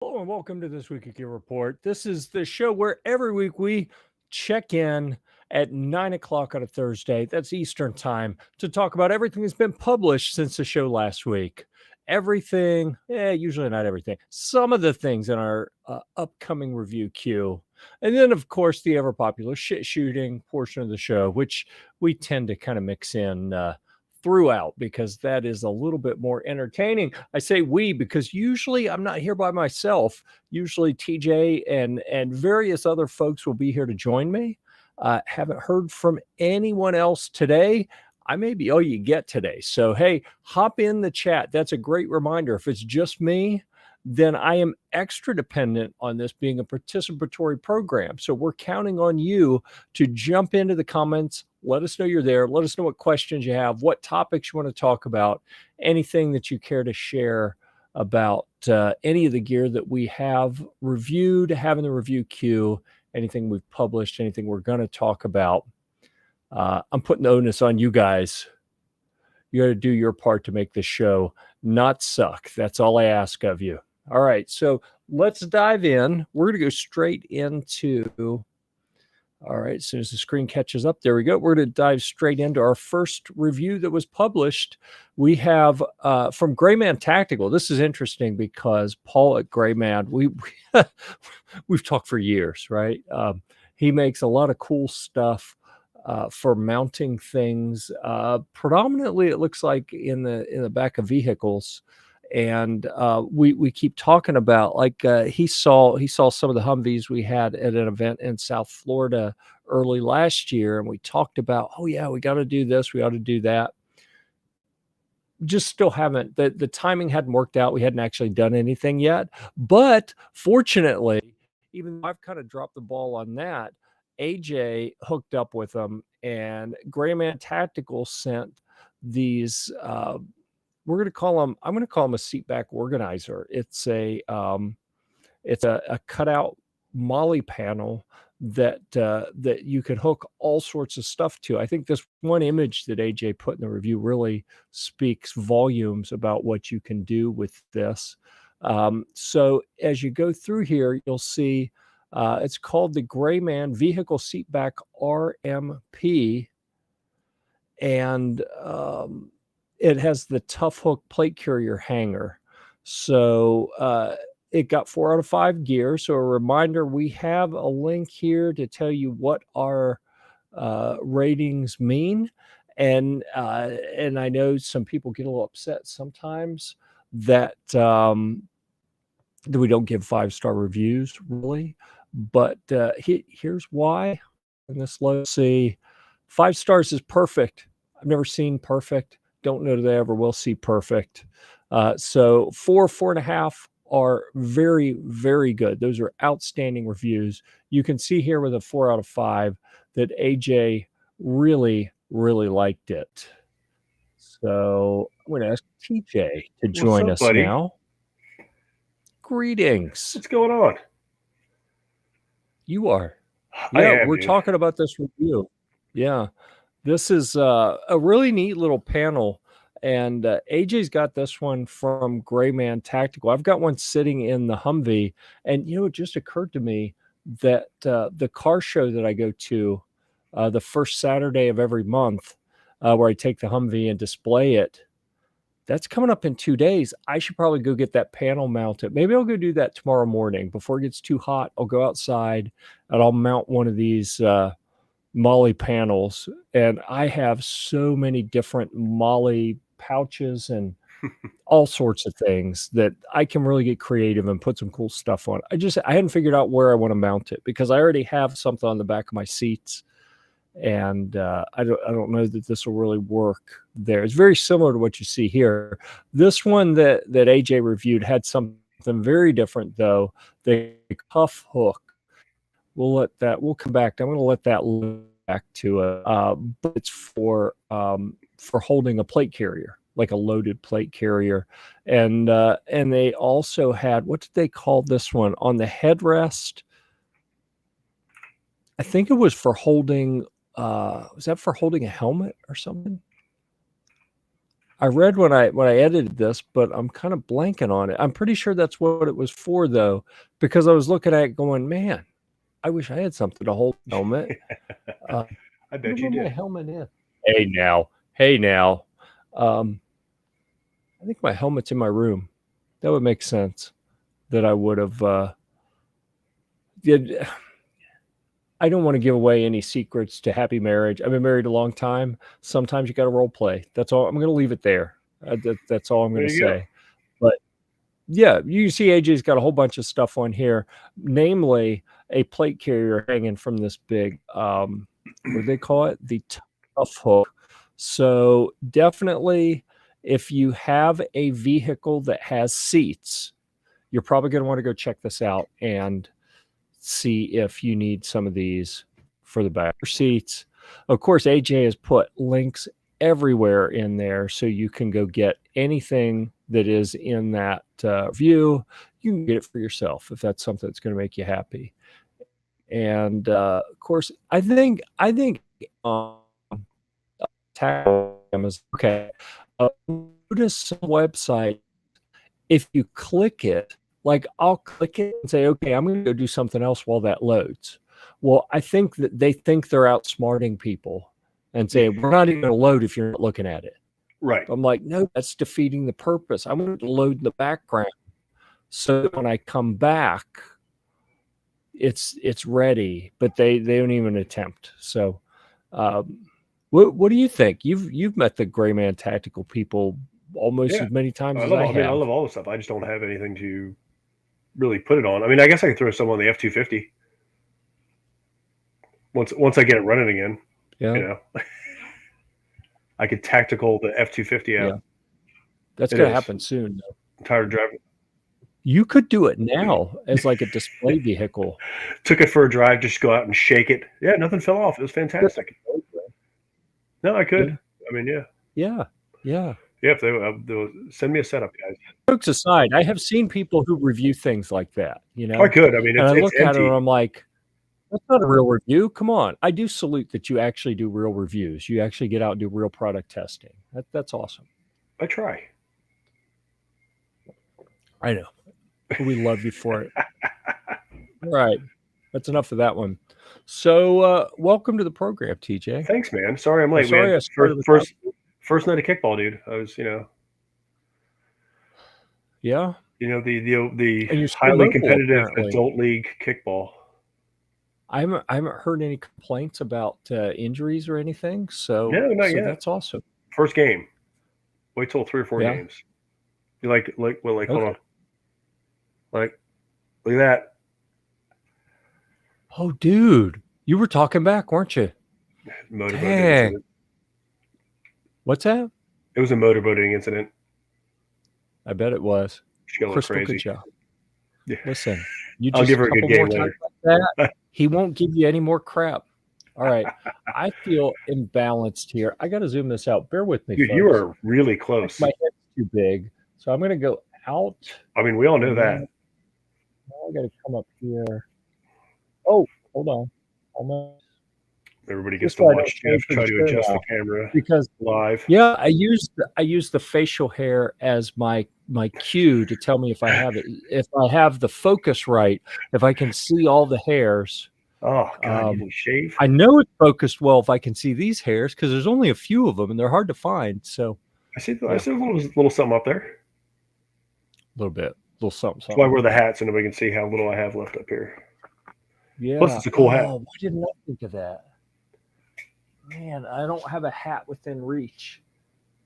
Hello and welcome to this week of Gear Report. This is the show where every week we check in at 9 o'clock on a Thursday, that's Eastern time, to talk about everything that's been published since the show last week. Everything, usually not everything, some of the things in our upcoming review queue. And then, of course, the ever popular shit shooting portion of the show, which we tend to kind of mix in throughout because that is a little bit more entertaining. I say we because usually I'm not here by myself. Usually TJ and various other folks will be here to join me. Haven't heard from anyone else today. I may be all you get today. So hey, hop in the chat. That's a great reminder. If it's just me, then I am extra dependent on this being a participatory program. So we're counting on you to jump into the comments. Let us know you're there. Let us know what questions you have, what topics you want to talk about, anything that you care to share about any of the gear that we have reviewed, have in the review queue, anything we've published, anything we're going to talk about. I'm putting the onus on you guys. You got to do your part to make this show not suck. That's all I ask of you. All right, so let's dive in. We're going to go straight into... All right, as soon as the screen catches up, there we go. We're going to dive straight into our first review that was published. We have from Grayman Tactical. This is interesting because Paul at Grayman, we've talked for years, right? He makes a lot of cool stuff for mounting things. Predominantly, it looks like in the back of vehicles. And we keep talking about, like, he saw some of the Humvees we had at an event in South Florida early last year, and we talked about, oh yeah, we got to do this, we ought to do that. Just still haven't, the timing hadn't worked out. We hadn't actually done anything yet, but fortunately, even though I've kind of dropped the ball on that, AJ hooked up with them, and Grayman Tactical sent these I'm going to call them a seat back organizer. It's a cutout molly panel that you can hook all sorts of stuff to. I think this one image that AJ put in the review really speaks volumes about what you can do with this. So as you go through here, you'll see it's called the Grayman Vehicle Seatback RMP, and it has the Tough Hook plate carrier hanger. So it got 4 out of 5 gear. So a reminder, we have a link here to tell you what our ratings mean. And I know some people get a little upset sometimes that we don't give 5-star reviews, really. But here's why. And this, let's see, 5 stars is perfect. I've never seen perfect. Don't know that I ever will see perfect. So 4.5 are very, very good. Those are outstanding reviews. You can see here with a 4 out of 5 that AJ really, really liked it. So I'm going to ask TJ to join us buddy? now. Greetings. What's going on? You are. Yeah, we're dude. talking about this review. Yeah. This is a really neat little panel, and AJ's got this one from Grayman Tactical. I've got one sitting in the Humvee, and it just occurred to me that the car show that I go to the first Saturday of every month, where I take the Humvee and display it, that's coming up in 2 days. I should probably go get that panel mounted. Maybe I'll go do that tomorrow morning before it gets too hot. I'll go outside and I'll mount one of these molly panels, and I have so many different molly pouches and all sorts of things that I can really get creative and put some cool stuff on. I hadn't figured out where I want to mount it because I already have something on the back of my seats, and I don't know that this will really work there. It's very similar to what you see here. This one that AJ reviewed had something very different though. The cuff hook. We'll come back. I'm going to let that back to it. But it's for holding a plate carrier, like a loaded plate carrier. And they also had, what did they call this one? On the headrest, I think it was for holding, was that for holding a helmet or something? I read when I edited this, but I'm kind of blanking on it. I'm pretty sure that's what it was for, though, because I was looking at it going, man, I wish I had something to hold the helmet. I bet you where did. my helmet is. Hey now. I think my helmet's in my room. That would make sense. That I would have. I don't want to give away any secrets to happy marriage. I've been married a long time. Sometimes you got to role play. That's all. I'm going to leave it there. That's all I'm going to say. But yeah, you can see AJ's got a whole bunch of stuff on here, namely a plate carrier hanging from this big, what do they call it? The tough hook. So definitely, if you have a vehicle that has seats, you're probably going to want to go check this out and see if you need some of these for the back seats. Of course, AJ has put links everywhere in there so you can go get anything that is in that view. You can get it for yourself if that's something that's going to make you happy. And of course, I think is okay. Notice some website, if you click it, like I'll click it and say, okay, I'm going to go do something else while that loads. Well, I think that they think they're outsmarting people and say, we're not even going to load if you're not looking at it. Right. I'm like, no, that's defeating the purpose. I want to load in the background so that when I come back, it's ready, but they don't even attempt. So what do you think? You've met the Gray Man Tactical people almost as many times as I have. I love all the stuff. I just don't have anything to really put it on. I mean, I guess I could throw some on the F-250 once I get it running again. Yeah. You know, I could tactical the F-250 out. Yeah. That's going to happen soon, though. I'm tired of driving. You could do it now as like a display vehicle. Took it for a drive, just go out and shake it. Yeah, nothing fell off. It was fantastic. No, I could. Yeah. I mean, yeah. Yeah. Yeah. Yeah, if they'll send me a setup, guys. Jokes aside, I have seen people who review things like that. You know, I could. I mean, and I look at it and I'm like, that's not a real review. Come on. I do salute that you actually do real reviews. You actually get out and do real product testing. That's awesome. I try. I know. We love you for it. All right. That's enough of that one. So welcome to the program, TJ. Thanks, man. Sorry I'm late, man. First night of kickball, dude. I was, Yeah. The highly competitive adult league kickball. I haven't heard any complaints about injuries or anything. So no, not yet. That's awesome. First game. Wait till 3 or 4 games. You hold on. Like, look at that. Oh, dude. You were talking back, weren't you? Motorboating incident. What's that? It was a motorboating incident. I bet it was. Crystal crazy. Good job. Yeah. Listen, I'll give her a good game later. Like he won't give you any more crap. All right. I feel imbalanced here. I got to zoom this out. Bear with me, dude, folks. You are really close. My head's too big. So I'm going to go out. I mean, we all know that. Now I got to come up here. Oh, hold on. Almost. Everybody gets to watch Jeff try to adjust the camera because live. Yeah, I use the facial hair as my cue to tell me if I have it. If I have the focus right, if I can see all the hairs. Oh God, you didn't shave? I know it's focused well if I can see these hairs because there's only a few of them and they're hard to find. So I see a little something up there. A little bit, little something. That's why I wear the hat so nobody can see how little I have left up here. Yeah. Plus, it's a cool hat. Why didn't I think of that? Man, I don't have a hat within reach.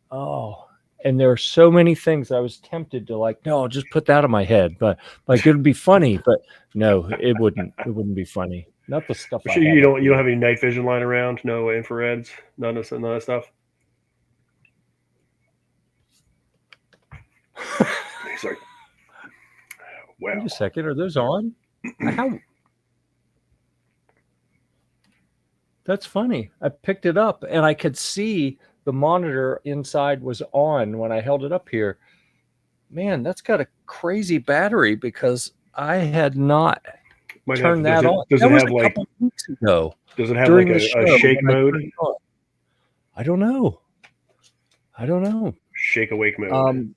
Oh, and there are so many things I was tempted to no, I'll just put that on my head. But it would be funny. But no, it wouldn't. It wouldn't be funny. Not the stuff. Sure, you don't have any night vision lying around? No infrareds? None of that stuff? He's like, wow. Wait a second. Are those on? How? That's funny. I picked it up and I could see the monitor inside was on when I held it up here. Man, that's got a crazy battery because I had not turned that on. Does that it was have a couple weeks ago. Does it have like a shake mode? I don't know. shake awake mode.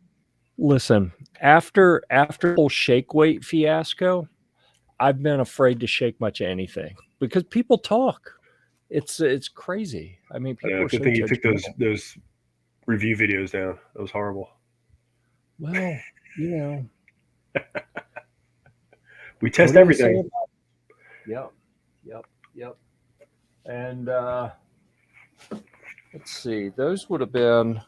Listen, after the whole shake weight fiasco, I've been afraid to shake much of anything because people talk. It's crazy. I mean, people are Good so thing you took judgmental. those review videos down. That was horrible. Well, we test what do you say everything. about it? Yep. And let's see. Those would have been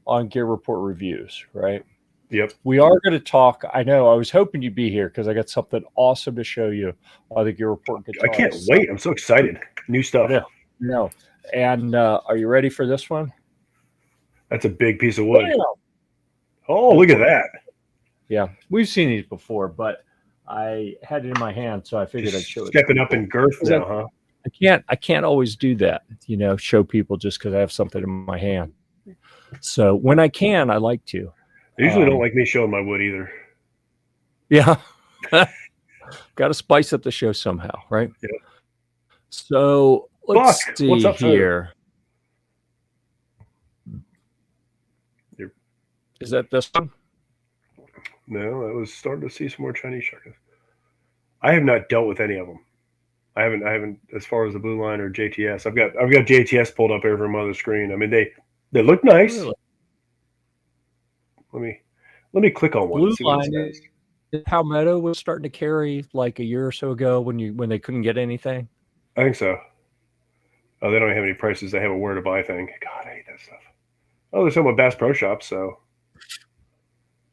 on Gear Report reviews, right? Yep. We are going to talk. I know. I was hoping you'd be here because I got something awesome to show you on the Gear Report guitar. I can't wait. I'm so excited. New stuff. No. And are you ready for this one? That's a big piece of wood. Oh, look at that. Yeah, we've seen these before, but I had it in my hand, so I figured I'd show it. Stepping up in girth now, huh? I can't always do that, show people just because I have something in my hand. So when I can, I like to. They usually don't like me showing my wood either. Yeah. Got to spice up the show somehow, right? Yeah. So let's see what's up here. Is that this one? No, I was starting to see some more Chinese sharks. I have not dealt with any of them. I haven't as far as the Blue Line or JTS. I've got JTS pulled up over my other screen. I mean, they look nice. Really? Let me click on one. Blue Line. Palmetto was starting to carry like a year or so ago when they couldn't get anything. I think so. Oh, they don't have any prices. They have a where to buy thing. God, I hate that stuff. Oh, there's some with Bass Pro Shops, so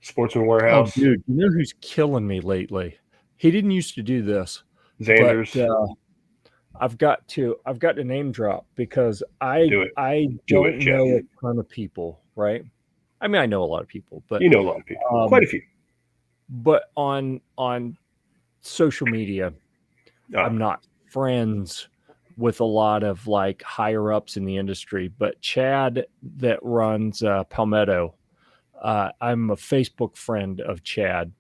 Sportsman Warehouse. Oh, dude, you know who's killing me lately? He didn't used to do this. Xander's. But, I've got to name drop because I don't know a ton of people, right? I mean, I know a lot of people, but you know a lot of people, quite a few. But on social media, I'm not friends with a lot of like higher ups in the industry. But Chad that runs Palmetto, I'm a Facebook friend of Chad,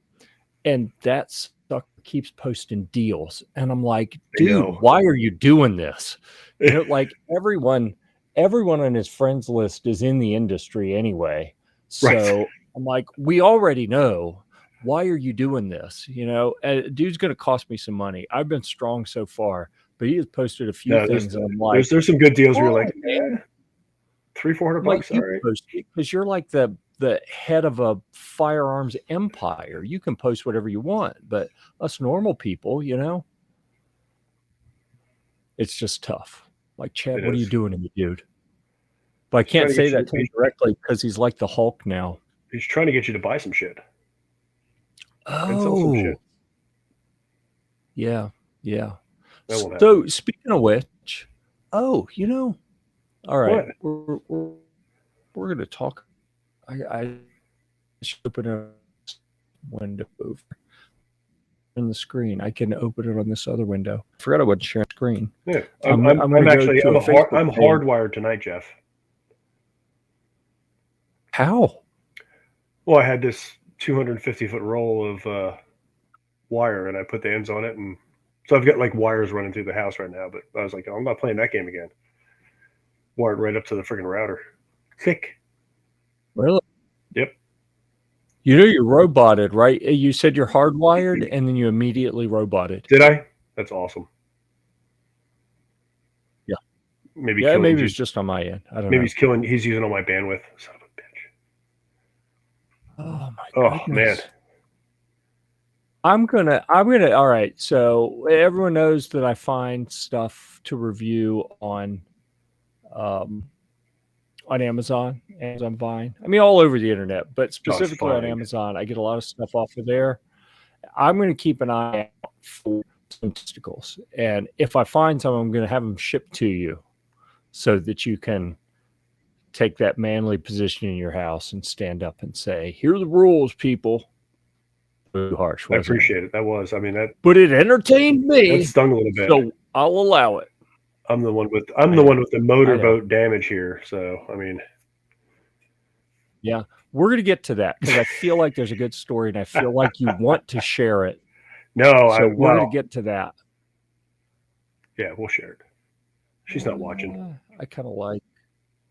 and that sucker keeps posting deals, and I'm like, dude, why are you doing this? Like everyone on his friends list is in the industry anyway. So right. I'm like, we already know. Why are you doing this? Dude's going to cost me some money. I've been strong so far, but he has posted a few things. And I'm like, there's some good deals where you're like, man, $300-400. All right. Because you're like the head of a firearms empire. You can post whatever you want, but us normal people, it's just tough. Like, Chad, what are you doing to me, dude? But I can't say that to him directly because he's like the Hulk now. He's trying to get you to buy some shit. Oh, yeah. So speaking of which, all right, we're going to talk. I should open a window over in the screen. I can open it on this other window. I forgot I wasn't sharing screen. Yeah, I'm hardwired tonight, Jeff. How? Well, I had this 250-foot roll of wire, and I put the ends on it, and so I've got like wires running through the house right now. But I was like, I'm not playing that game again. Wired right up to the freaking router. Thick. Really? Yep. You're roboted, right? You said you're hardwired, and then you immediately roboted. Did I? That's awesome. Yeah. Maybe it's just on my end. I don't know. He's using all my bandwidth. Son of a bitch. Oh my goodness. Man. I'm gonna all right. So everyone knows that I find stuff to review on Amazon Vine. I mean, all over the internet, but specifically on Amazon, I get a lot of stuff off of there. I'm going to keep an eye out for some testicles, and if I find some, I'm going to have them shipped to you so that you can take that manly position in your house and stand up and say, "Here are the rules, people." Too harsh. I appreciate it. That was. I mean, but it entertained me. That stung a little bit. So I'll allow it. I'm the one with the motorboat damage here. So I mean, yeah, we're gonna get to that because I feel like there's a good story, and I feel like you want to share it. We're gonna get to that. Yeah, we'll share it. She's not watching. I kind of like.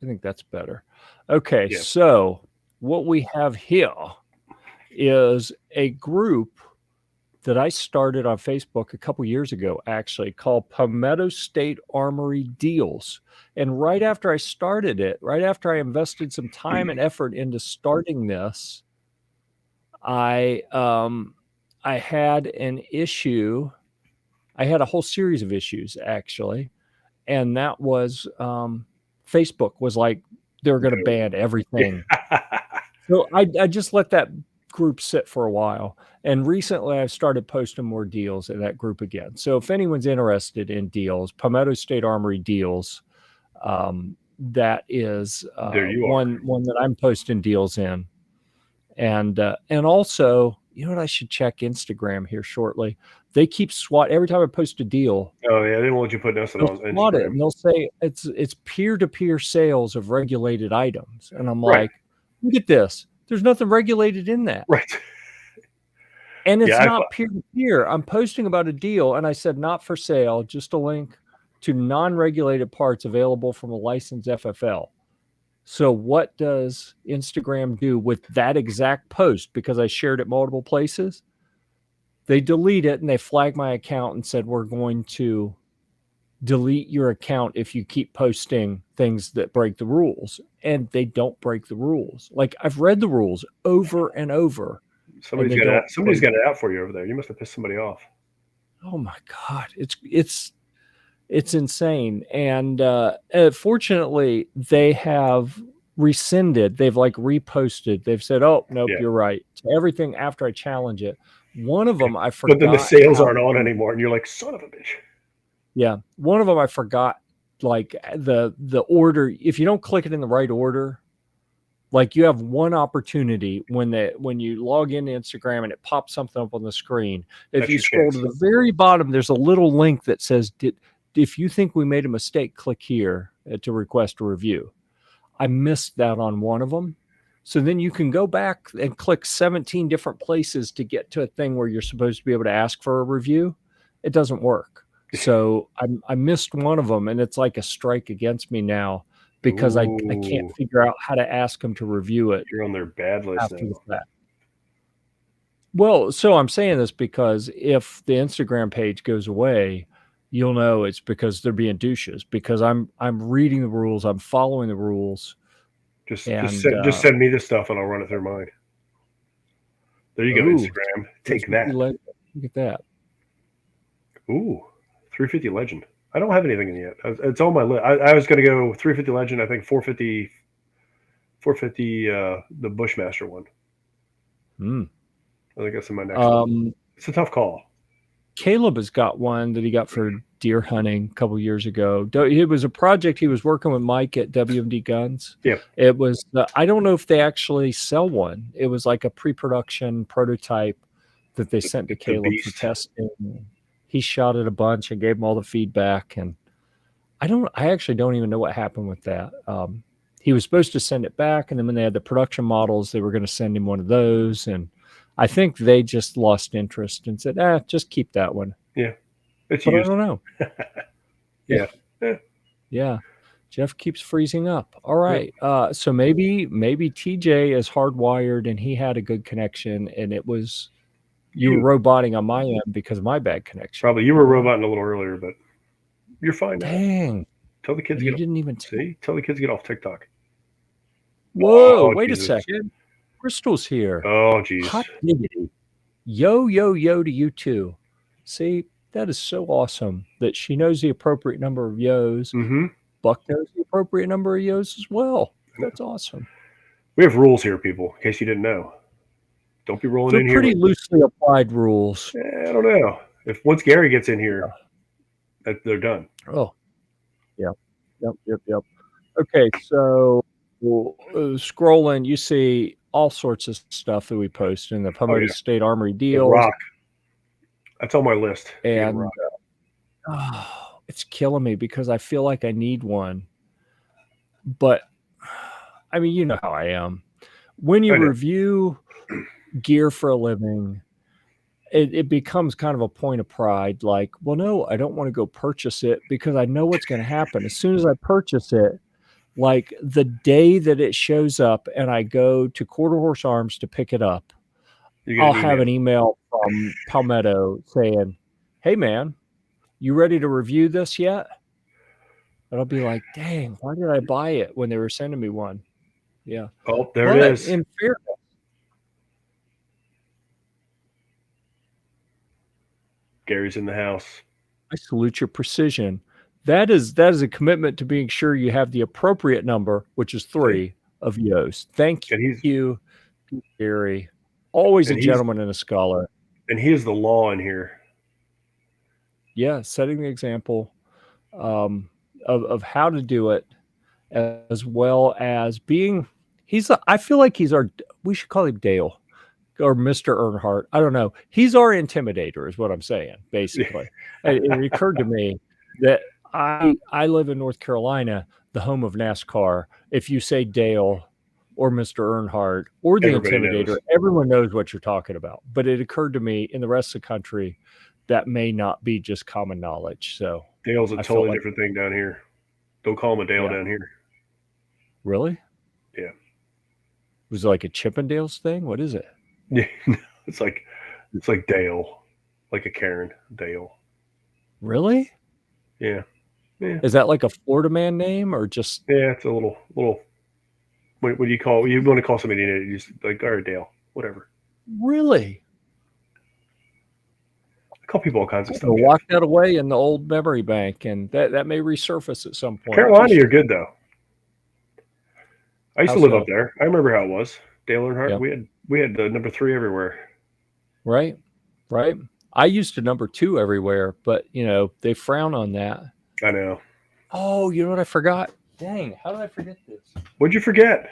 I think that's better. Okay, Yeah. so what we have here is a group that I started on Facebook a couple years ago, actually, called Palmetto State Armory Deals. And right after I started it, right after I invested some time and effort into starting this, I had an issue. I had a whole series of issues, actually, and that was Facebook was like they were going to ban everything. So I just let that group sit for a while. And recently I've started posting more deals in that group again. So if anyone's interested in deals, Palmetto State Armory Deals, that is There you are. one that I'm posting deals in. And also, you know what, I should check Instagram here shortly. They keep SWAT every time I post a deal. Oh yeah, they won't let you put nothing They'll on SWAT it, Instagram. and they'll say it's peer-to-peer sales of regulated items. And I'm Right. like, look at this. There's nothing regulated in that. Right. And it's Yeah, not peer-to-peer. I'm posting about a deal, and I said not for sale, just a link to non-regulated parts available from a licensed FFL. So what does Instagram do with that exact post? Because I shared it multiple places, they delete it and they flag my account and said, we're going to delete your account if you keep posting things that break the rules. And they don't break the rules. Like, I've read the rules over and over. somebody's got it out for you over there. You must have pissed somebody off. Oh my God. It's insane. And fortunately, they have rescinded. They've like reposted. They've said, "Oh nope, you're right." To everything after I challenge it. One of them I forgot. But then the sales aren't on anymore, and you're like, "Son of a bitch." Yeah, one of them I forgot. Like the order. If you don't click it in the right order, like you have one opportunity when you log into Instagram and it pops something up on the screen. If That's you your scroll chance. to the very bottom, there's a little link that says, if you think we made a mistake, click here to request a review. I missed that on one of them. So then you can go back and click 17 different places to get to a thing where you're supposed to be able to ask for a review. It doesn't work. So I missed one of them, and it's like a strike against me now because I can't figure out how to ask them to review it. You're on their bad list after now. the fact. Well, so I'm saying this because if the Instagram page goes away, you'll know it's because they're being douches, because I'm reading the rules, I'm following the rules. Just send me the stuff and I'll run it through mine. There you go, Instagram. Take that. Look at that. Ooh, 350 Legend. I don't have anything in yet. It's on my list. I was going to go 350 Legend. I think 450 the Bushmaster one. I think that's in my next one. It's a tough call. Caleb has got one that he got for deer hunting a couple years ago. It was a project he was working with Mike at WMD Guns. Yeah. It was, I don't know if they actually sell one. It was like a pre-production prototype that they sent to Caleb for testing. He shot it a bunch and gave him all the feedback. And I actually don't even know what happened with that. He was supposed to send it back, and then when they had the production models, they were going to send him one of those. And I think they just lost interest and said, just keep that one. Yeah. But I don't know. Yeah. Yeah. Jeff keeps freezing up. All right. So maybe TJ is hardwired and he had a good connection, and it was you were roboting on my end because of my bad connection. Probably you were roboting a little earlier, but you're fine now. Dang. Tell the kids you didn't even tell the kids to get off TikTok. Whoa, wait a second. Crystal's here. Oh, geez. Hot diggity. Yo to you too. See, that is so awesome that she knows the appropriate number of yos. Mm-hmm. Buck knows the appropriate number of yos as well. That's awesome. We have rules here, people, in case you didn't know. Don't be rolling in here. They're pretty loosely applied rules. I don't know. If once Gary gets in here, they're done. Oh, yeah. Yep. Okay, so scrolling, you see all sorts of stuff that we post in the Palmetto State Armory deal. Rock. That's on my list. And it's killing me because I feel like I need one. But I mean, you know how I am. When you review gear for a living, it becomes kind of a point of pride. Like, well, no, I don't want to go purchase it because I know what's going to happen. As soon as I purchase it, Like the day that it shows up and I go to Quarter Horse Arms to pick it up, You get I'll an have email. an email from Palmetto saying, "Hey man, you ready to review this yet?" And I'll be like, "Dang, why did I buy it when they were sending me one?" Yeah. Oh, there it But is. in fairness, Gary's in the house. I salute your precision. That is a commitment to being sure you have the appropriate number, which is See? 3 of Yoast. Thank And he's you, Gary. Always a and he's gentleman and a scholar. and he is the law in here. Yeah, setting the example of how to do it, as well as being. I feel like he's our. We should call him Dale or Mr. Earnhardt. I don't know. He's our intimidator, is what I'm saying. Basically, it occurred to me that I live in North Carolina, the home of NASCAR. If you say Dale or Mr. Earnhardt or the Everybody intimidator, knows. everyone knows what you're talking about. But it occurred to me in the rest of the country that may not be just common knowledge. So Dale's a I felt totally like, different thing down here. Don't call him a Dale yeah, down here. really? Yeah. Was it like a Chippendales thing? What is it? Yeah. It's like Dale. Like a Karen. Dale. Really? Yeah. Yeah. Is that like a Florida man name or just Yeah, it's a little what do you call you want to call somebody you just like, all right, Dale, whatever. really? I call people all kinds of I'm stuff. gonna lock that away in the old memory bank, and that may resurface at some point. Carolina, you're good though. I used How to live up so? there. I remember how it was. Dale Earnhardt. Yeah. We had the number 3 everywhere. Right. Right. I used to number 2 everywhere, but they frown on that. I know. Oh, you know what I forgot? Dang, how did I forget this? What'd you forget?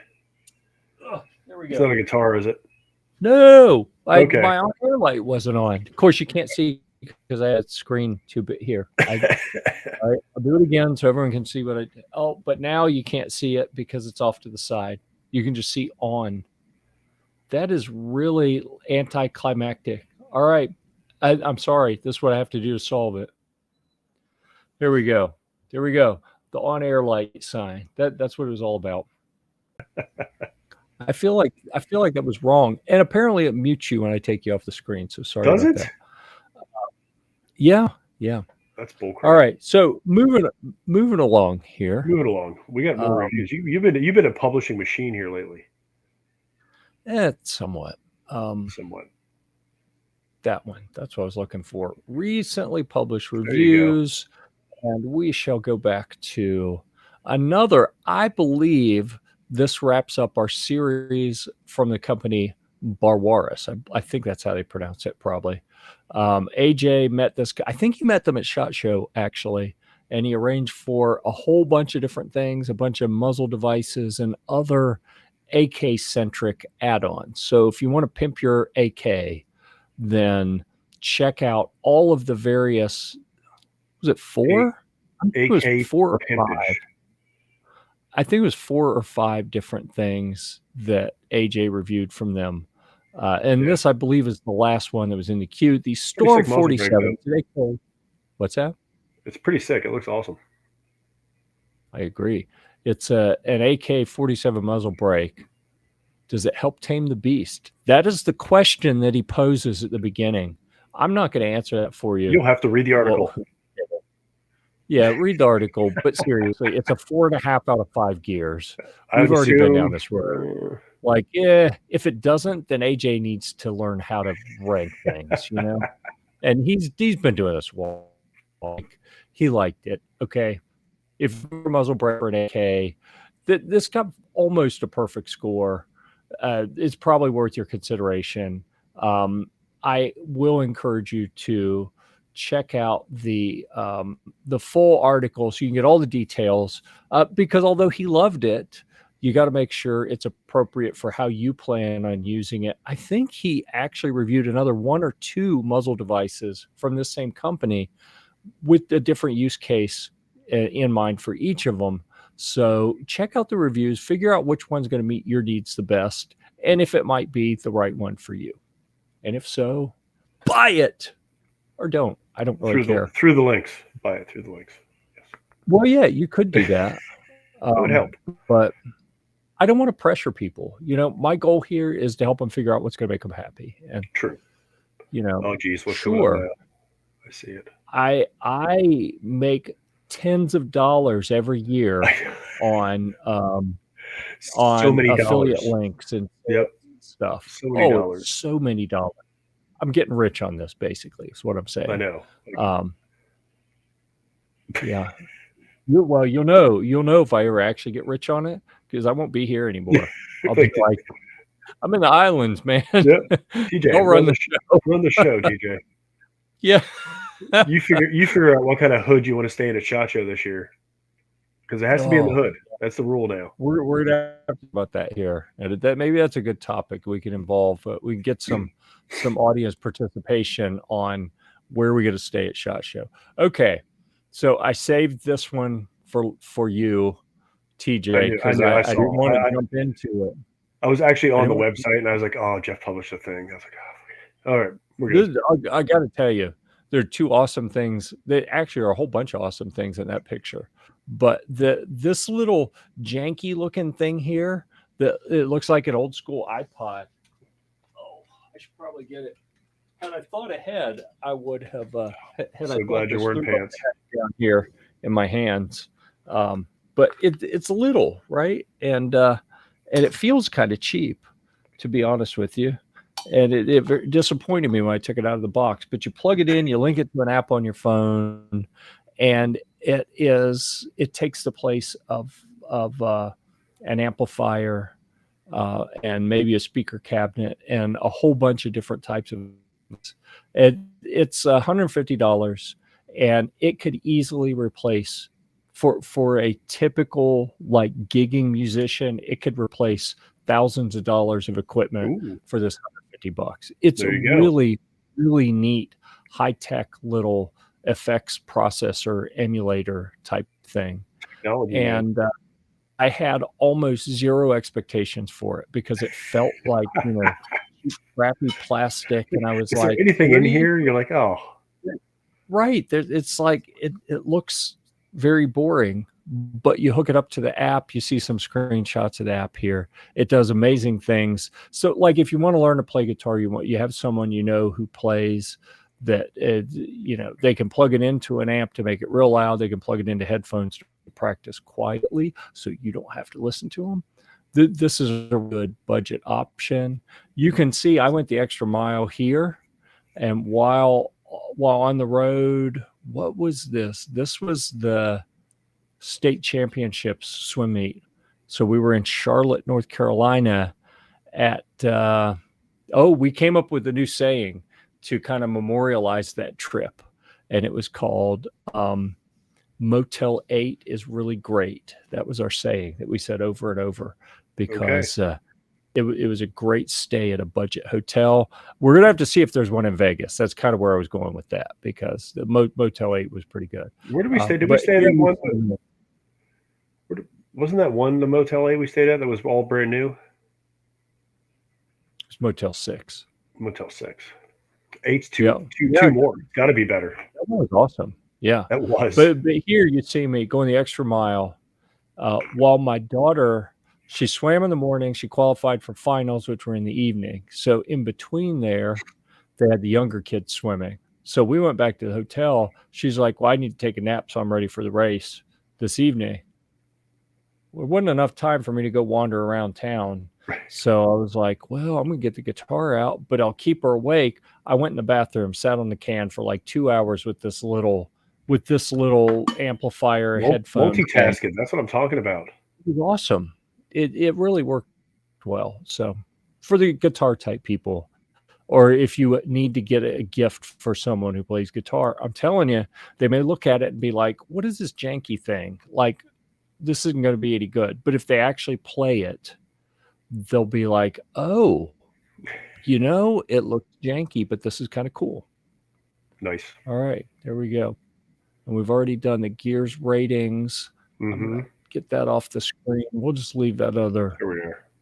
Oh, there we It's go. not a guitar, is it? No, Okay. my on-air light wasn't on. Of course, you can't see because I had screen too big here. All right, I'll do it again so everyone can see what I did. Oh, but now you can't see it because it's off to the side. You can just see on. That is really anticlimactic. All right, I'm sorry. This is what I have to do to solve it. There we go. There we go. The on-air light sign. That's what it was all about. I feel like that was wrong, and apparently it mutes you when I take you off the screen. So sorry Does about it? that. Yeah, yeah. That's bullcrap. All right. So moving along here. Moving along. We got more reviews. You've been a publishing machine here lately. Somewhat. Somewhat. That one. That's what I was looking for. Recently published There you go. reviews, and we shall go back to another. I believe this wraps up our series from the company Barwaris. I think that's how they pronounce it, probably. AJ met this guy. I think he met them at SHOT Show, actually, and he arranged for a whole bunch of different things, a bunch of muzzle devices and other AK-centric add-ons. So if you want to pimp your AK, then check out all of the various. Was it 4? I think it was AK 4 or pimpage. 5. I think it was 4 or 5 different things that AJ reviewed from them. And this, I believe, is the last one that was in the queue. The Storm 47. What's that? It's pretty sick. It looks awesome. I agree. It's an AK-47 muzzle brake. Does it help tame the beast? That is the question that he poses at the beginning. I'm not going to answer that for you. You'll have to read the article. Well, yeah, read the article. But seriously, it's a 4.5 out of 5 gears. We've already been down this road. Like, if it doesn't, then AJ needs to learn how to rank things, And he's been doing this well. He liked it. Okay, if you're a muzzle brake for an AK, this got almost a perfect score. It's probably worth your consideration. I will encourage you to check out the full article so you can get all the details. Because although he loved it, you got to make sure it's appropriate for how you plan on using it. I think he actually reviewed another 1 or 2 muzzle devices from this same company with a different use case in mind for each of them. So check out the reviews, figure out which one's going to meet your needs the best, and if it might be the right one for you. And if so, buy it or don't. I don't really care. Through the links. Buy it through the links. Yes. Well, yeah, you could do that. That would help. But I don't want to pressure people. My goal here is to help them figure out what's going to make them happy. And True. Oh, geez, what's going on now? I see it. I make tens of dollars every year on so many affiliate dollars. links and stuff. So many dollars. So many dollars. I'm getting rich on this, basically, is what I'm saying. I know. Yeah. You'll know if I ever actually get rich on it, because I won't be here anymore. I'll be like, I'm in the islands, man. Yep. TJ, I'll run the show. Run the show, TJ. Yeah. You figure out what kind of hood you want to stay in at SHOT Show this year, because it has to be in the hood. That's the rule now. We're gonna have to talk about that here, and maybe that's a good topic we can involve. We can get some audience participation on where we're going to stay at SHOT Show. Okay, so I saved this one for you, TJ, because I didn't want to jump into it. I was actually on the website, and I was like, "Oh, Jeff published a thing." I was like, "Oh, all right, we're good." I got to tell you, there are two awesome things. There actually are a whole bunch of awesome things in that picture. But this little janky looking thing here, it looks like an old school iPod. Oh, I should probably get it. Had I thought ahead, I would have. So glad you're wearing pants down here in my hands. But it's little, right? And it feels kind of cheap, to be honest with you. And it disappointed me when I took it out of the box. But you plug it in, you link it to an app on your phone, and it takes the place of an amplifier and maybe a speaker cabinet and a whole bunch of different types of things. It's $150, and it could easily replace for a typical like gigging musician. It could replace thousands of dollars of equipment for this $150. It's a really, really neat high-tech little effects processor emulator type thing. And I had almost zero expectations for it because it felt like, crappy plastic. And I was Is like, there anything in here? You're like, oh. Right. It's like, it looks very boring, but you hook it up to the app, you see some screenshots of the app here. It does amazing things. So like if you want to learn to play guitar, you have someone who plays, that they can plug it into an amp to make it real loud. They can plug it into headphones to practice quietly, so you don't have to listen to them. This is a good budget option. You can see I went the extra mile here, and while on the road, what was this? This was the state championships swim meet. So we were in Charlotte, North Carolina at we came up with a new saying to kind of memorialize that trip, and it was called Motel 8 is really great. That was our saying that we said over and over, because it was a great stay at a budget hotel. We're gonna have to see if there's one in Vegas. That's kind of where I was going with that, because the Motel 8 was pretty good. Where did we stay? Did we stay at that one? Wasn't that one the Motel 8 we stayed at that was all brand new? It's Motel 6. Motel 6. 8's two more. It's got to be better. That was awesome. Yeah, that was. But here you see me going the extra mile. While my daughter, she swam in the morning, she qualified for finals, which were in the evening. So in between there, they had the younger kids swimming. So we went back to the hotel. She's like, "Well, I need to take a nap, so I'm ready for the race this evening." Well, it wasn't enough time for me to go wander around town. So I was like, well, I'm going to get the guitar out, but I'll keep her awake. I went in the bathroom, sat on the can for like 2 hours with this little amplifier headphone. Multitasking. That's what I'm talking about. It was awesome. It really worked well. So for the guitar type people, or if you need to get a gift for someone who plays guitar, I'm telling you, they may look at it and be like, what is this janky thing? Like, this isn't going to be any good. But if they actually play it, they'll be like, oh, it looks janky, but this is kind of cool. Nice. All right, there we go. And we've already done the gears ratings. Mm-hmm. Get that off the screen. We'll just leave that other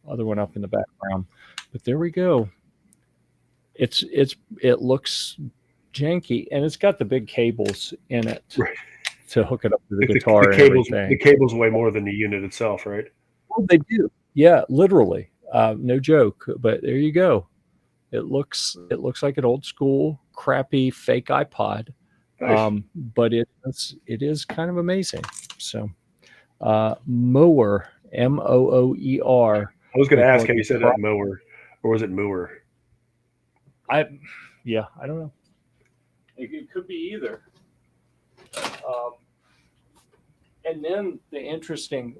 one up in the background. But there we go. It looks janky, and it's got the big cables in it to hook it up to the The guitar and everything. The cables weigh more than the unit itself, right? Oh, they do. Yeah, literally. No joke. But there you go. It looks like an old school, crappy, fake iPod. Nice. But it is kind of amazing. So, Mower, Mooer. I was going They to call ask it how you the said that, mower, or was it mooer? I don't know. It could be either. And then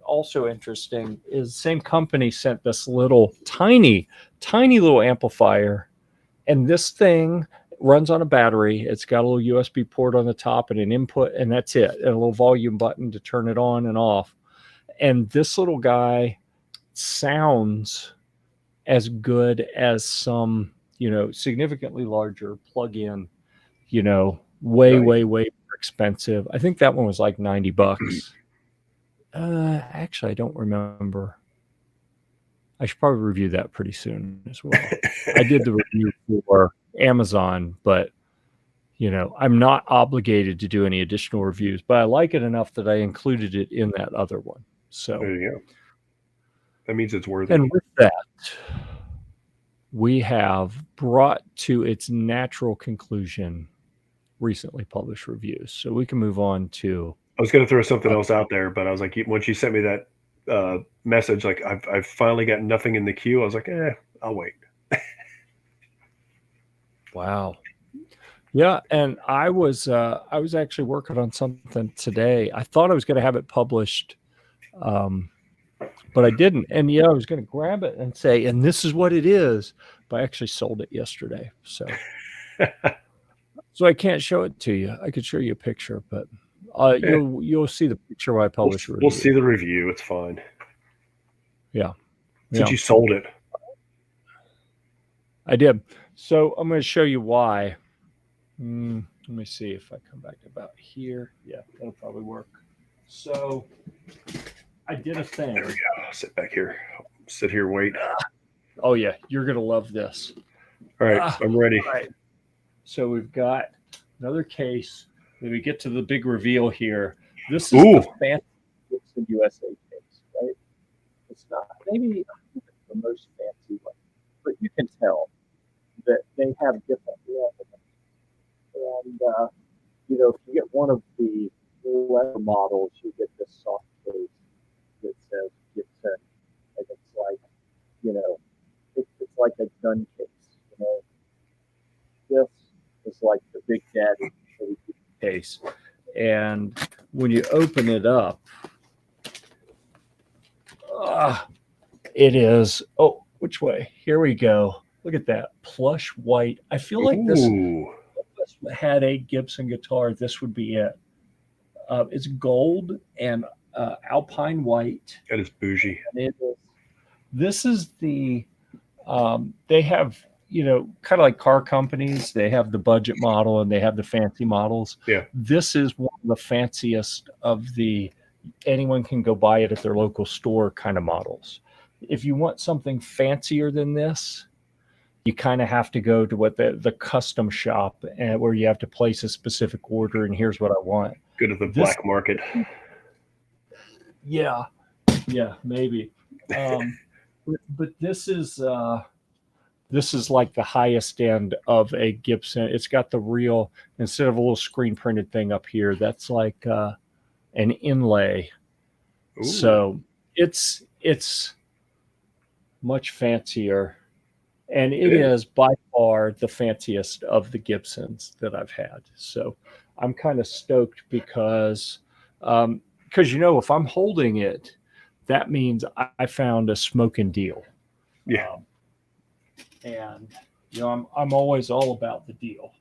also interesting is same company sent this little tiny little amplifier, and this thing runs on a battery. It's got a little USB port on the top and an input, and that's it, and a little volume button to turn it on and off. And this little guy sounds as good as some, significantly larger plug-in, way, Nice. way, way more expensive. I think that one was like $90. Actually, I don't remember. I should probably review that pretty soon as well. I did the review for Amazon, but I'm not obligated to do any additional reviews, but I like it enough that I included it in that other one. So There you go. That means it's worthy. And with that, we have brought to its natural conclusion recently published reviews. So we can move on to. I was going to throw something else out there, but I was like, once you sent me that message, like I've finally got nothing in the queue. I was like, I'll wait. Wow. Yeah, and I was actually working on something today. I thought I was going to have it published, but I didn't. And I was going to grab it and say, and this is what it is. But I actually sold it yesterday, so I can't show it to you. I could show you a picture, but you'll see the picture when I publish We'll see the review. It's fine. Yeah. Since you sold it. I did. So I'm going to show you why. Let me see if I come back about here. Yeah, that'll probably work. So I did a thing. There we go. Sit back here. Sit here, wait. Oh, yeah. You're going to love this. All right. I'm ready. All right. So we've got another case. When we get to the big reveal here, this is the fancy Gibson USA case, right? It's not maybe the most fancy one, but you can tell that they have different levels. And, if you get one of the leather models, you get this soft case that says Gibson, and it's like, it's like a gun case, This is like the Big Daddy case. And when you open it up, it is, which way? Here we go. Look at that. Plush white. I feel like this had a Gibson guitar. This would be it. It's gold and alpine white. That is bougie. And this is the, they have, kind of like car companies. They have the budget model and they have the fancy models. Yeah. This is one of the fanciest of the, anyone can go buy it at their local store kind of models. If you want something fancier than this, you kind of have to go to what the custom shop, and where you have to place a specific order and here's what I want. Go to the black market. Yeah, maybe. But this is like the highest end of a Gibson. It's got the real, instead of a little screen printed thing up here, that's like an inlay. Ooh. So it's much fancier. And it is by far the fanciest of the Gibsons that I've had. So I'm kind of stoked because if I'm holding it, that means I found a smoking deal. Yeah. And I'm always all about the deal.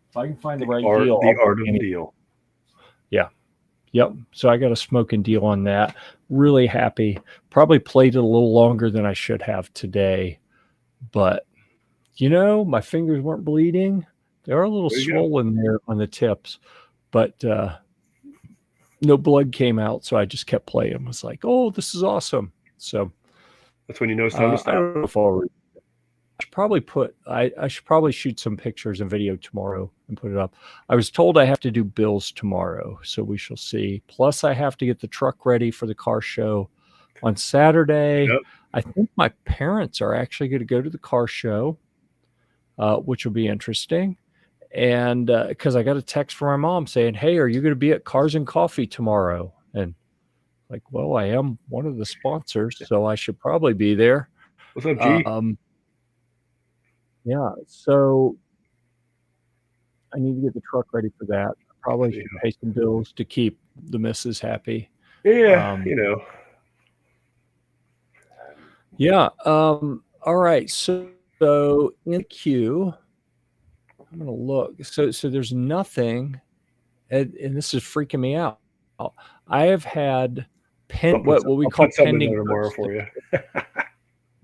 If I can find the right deal, the art of the deal. Yeah. Yep. So I got a smoking deal on that. Really happy. Probably played it a little longer than I should have today. But, my fingers weren't bleeding. They are a little swollen there on the tips, but no blood came out. So I just kept playing. I was like, oh, this is awesome. So that's when you know it's time to stop. I should probably shoot some pictures and video tomorrow and put it up. I was told I have to do bills tomorrow, so we shall see. Plus, I have to get the truck ready for the car show on Saturday. Yep. I think my parents are actually going to go to the car show, which will be interesting. And because I got a text from my mom saying, "Hey, are you going to be at Cars and Coffee tomorrow?" And like, well, I am one of the sponsors, so I should probably be there. What's up, G? Yeah, so I need to get the truck ready for that. I probably should pay some bills to keep the missus happy. Yeah, Yeah. All right. So in the queue, I'm gonna look. So there's nothing, and this is freaking me out. I have had what we call pending tomorrow for you.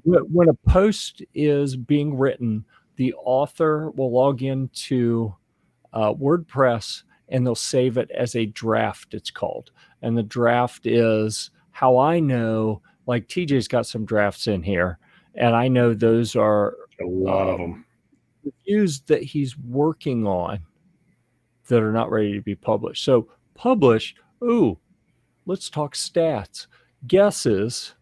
When a post is being written, the author will log into WordPress and they'll save it as a draft, it's called. And the draft is how I know, like TJ's got some drafts in here, and I know those are a lot of them reviews that he's working on that are not ready to be published. So published, let's talk stats. Guesses.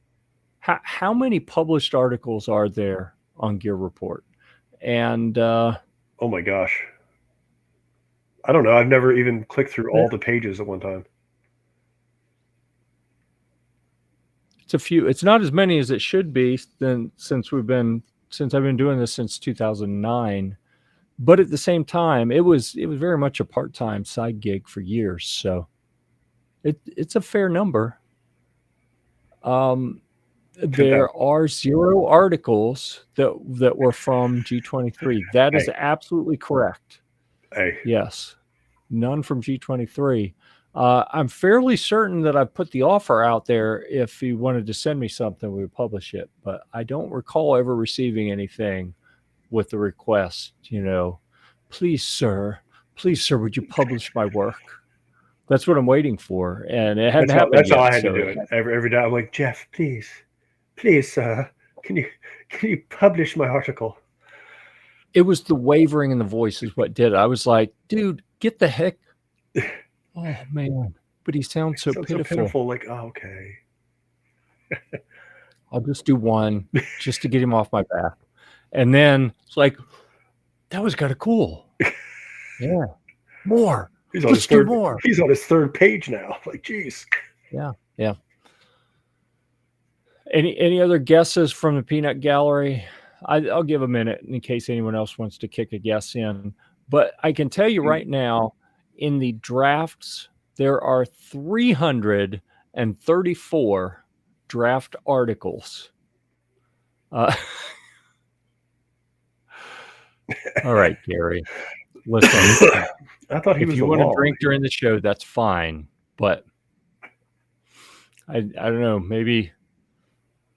How many published articles are there on Gear Report? And oh my gosh, I don't know. I've never even clicked through all the pages at one time. It's a few. It's not as many as it should be since I've been doing this since 2009. But at the same time, it was very much a part-time side gig for years. So it's a fair number. There are 0 articles that were from G23. That is absolutely correct. Yes. None from G23. I'm fairly certain that I put the offer out there. If he wanted to send me something, we would publish it. But I don't recall ever receiving anything with the request, please, sir, would you publish my work? That's what I'm waiting for. And it hadn't happened yet. That's how I had to do it. Every day I'm like, Jeff, please, can you publish my article? It was the wavering in the voice is what did it. I was like, dude, get the heck. Oh man, but he sounds so pitiful. Like, oh, okay. I'll just do one just to get him off my back. And then it's like, that was kind of cool. Yeah. More. Let's do more. He's on his 3rd page now. Like, geez. Yeah. Yeah. Any other guesses from the peanut gallery? I'll give a minute in case anyone else wants to kick a guess in. But I can tell you right now, in the drafts, there are 334 draft articles. All right, Gary. Listen, I thought if you want to drink during the show, that's fine. But I don't know. Maybe